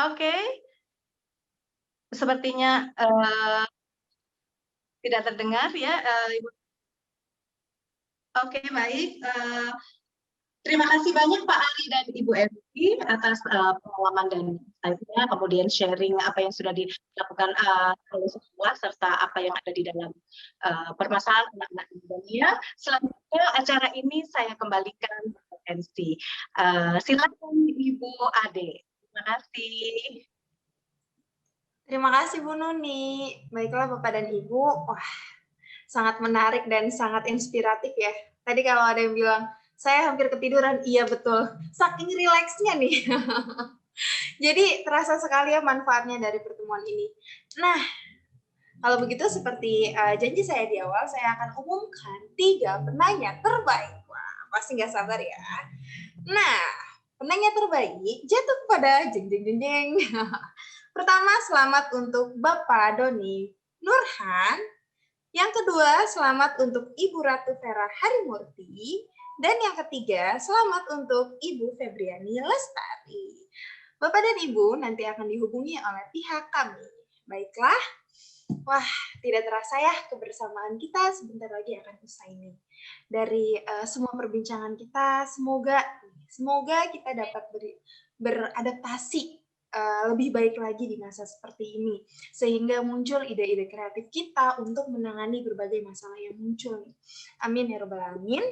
Oke. Sepertinya tidak terdengar ya Ibu. Oke, baik. Terima kasih banyak Pak Ari dan Ibu Evi. atas pengalaman dan insight-nya, kemudian sharing apa yang sudah dilakukan oleh sekolah serta apa yang ada di dalam permasalahan anak-anak Indonesia. Selanjutnya acara ini saya kembalikan ke MC. Silakan Ibu Ade. Terima kasih. Terima kasih Bu Nuni. Baiklah Bapak dan Ibu, wah sangat menarik dan sangat inspiratif ya. Tadi kalau ada yang bilang, saya hampir ketiduran, iya betul. Saking rileksnya nih. Jadi terasa sekali ya manfaatnya dari pertemuan ini. Nah, kalau begitu seperti janji saya di awal, saya akan umumkan 3 penanya terbaik. Wah, pasti nggak sabar ya. Nah, penanya terbaik jatuh kepada jeng. Pertama, selamat untuk Bapak Doni Nurhan. Yang kedua, selamat untuk Ibu Ratu Vera Harimurti. Dan yang ketiga, selamat untuk Ibu Febriani Lestari. Bapak dan Ibu nanti akan dihubungi oleh pihak kami. Baiklah, wah tidak terasa ya kebersamaan kita sebentar lagi akan usai nih. Dari semua perbincangan kita, semoga kita dapat beradaptasi lebih baik lagi di masa seperti ini, sehingga muncul ide-ide kreatif kita untuk menangani berbagai masalah yang muncul. Amin ya rabbal alamin.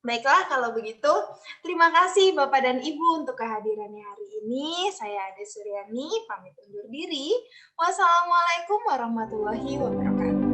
Baiklah, kalau begitu, terima kasih Bapak dan Ibu untuk kehadirannya hari ini. Saya Ade Suryani, pamit undur diri. Wassalamualaikum warahmatullahi wabarakatuh.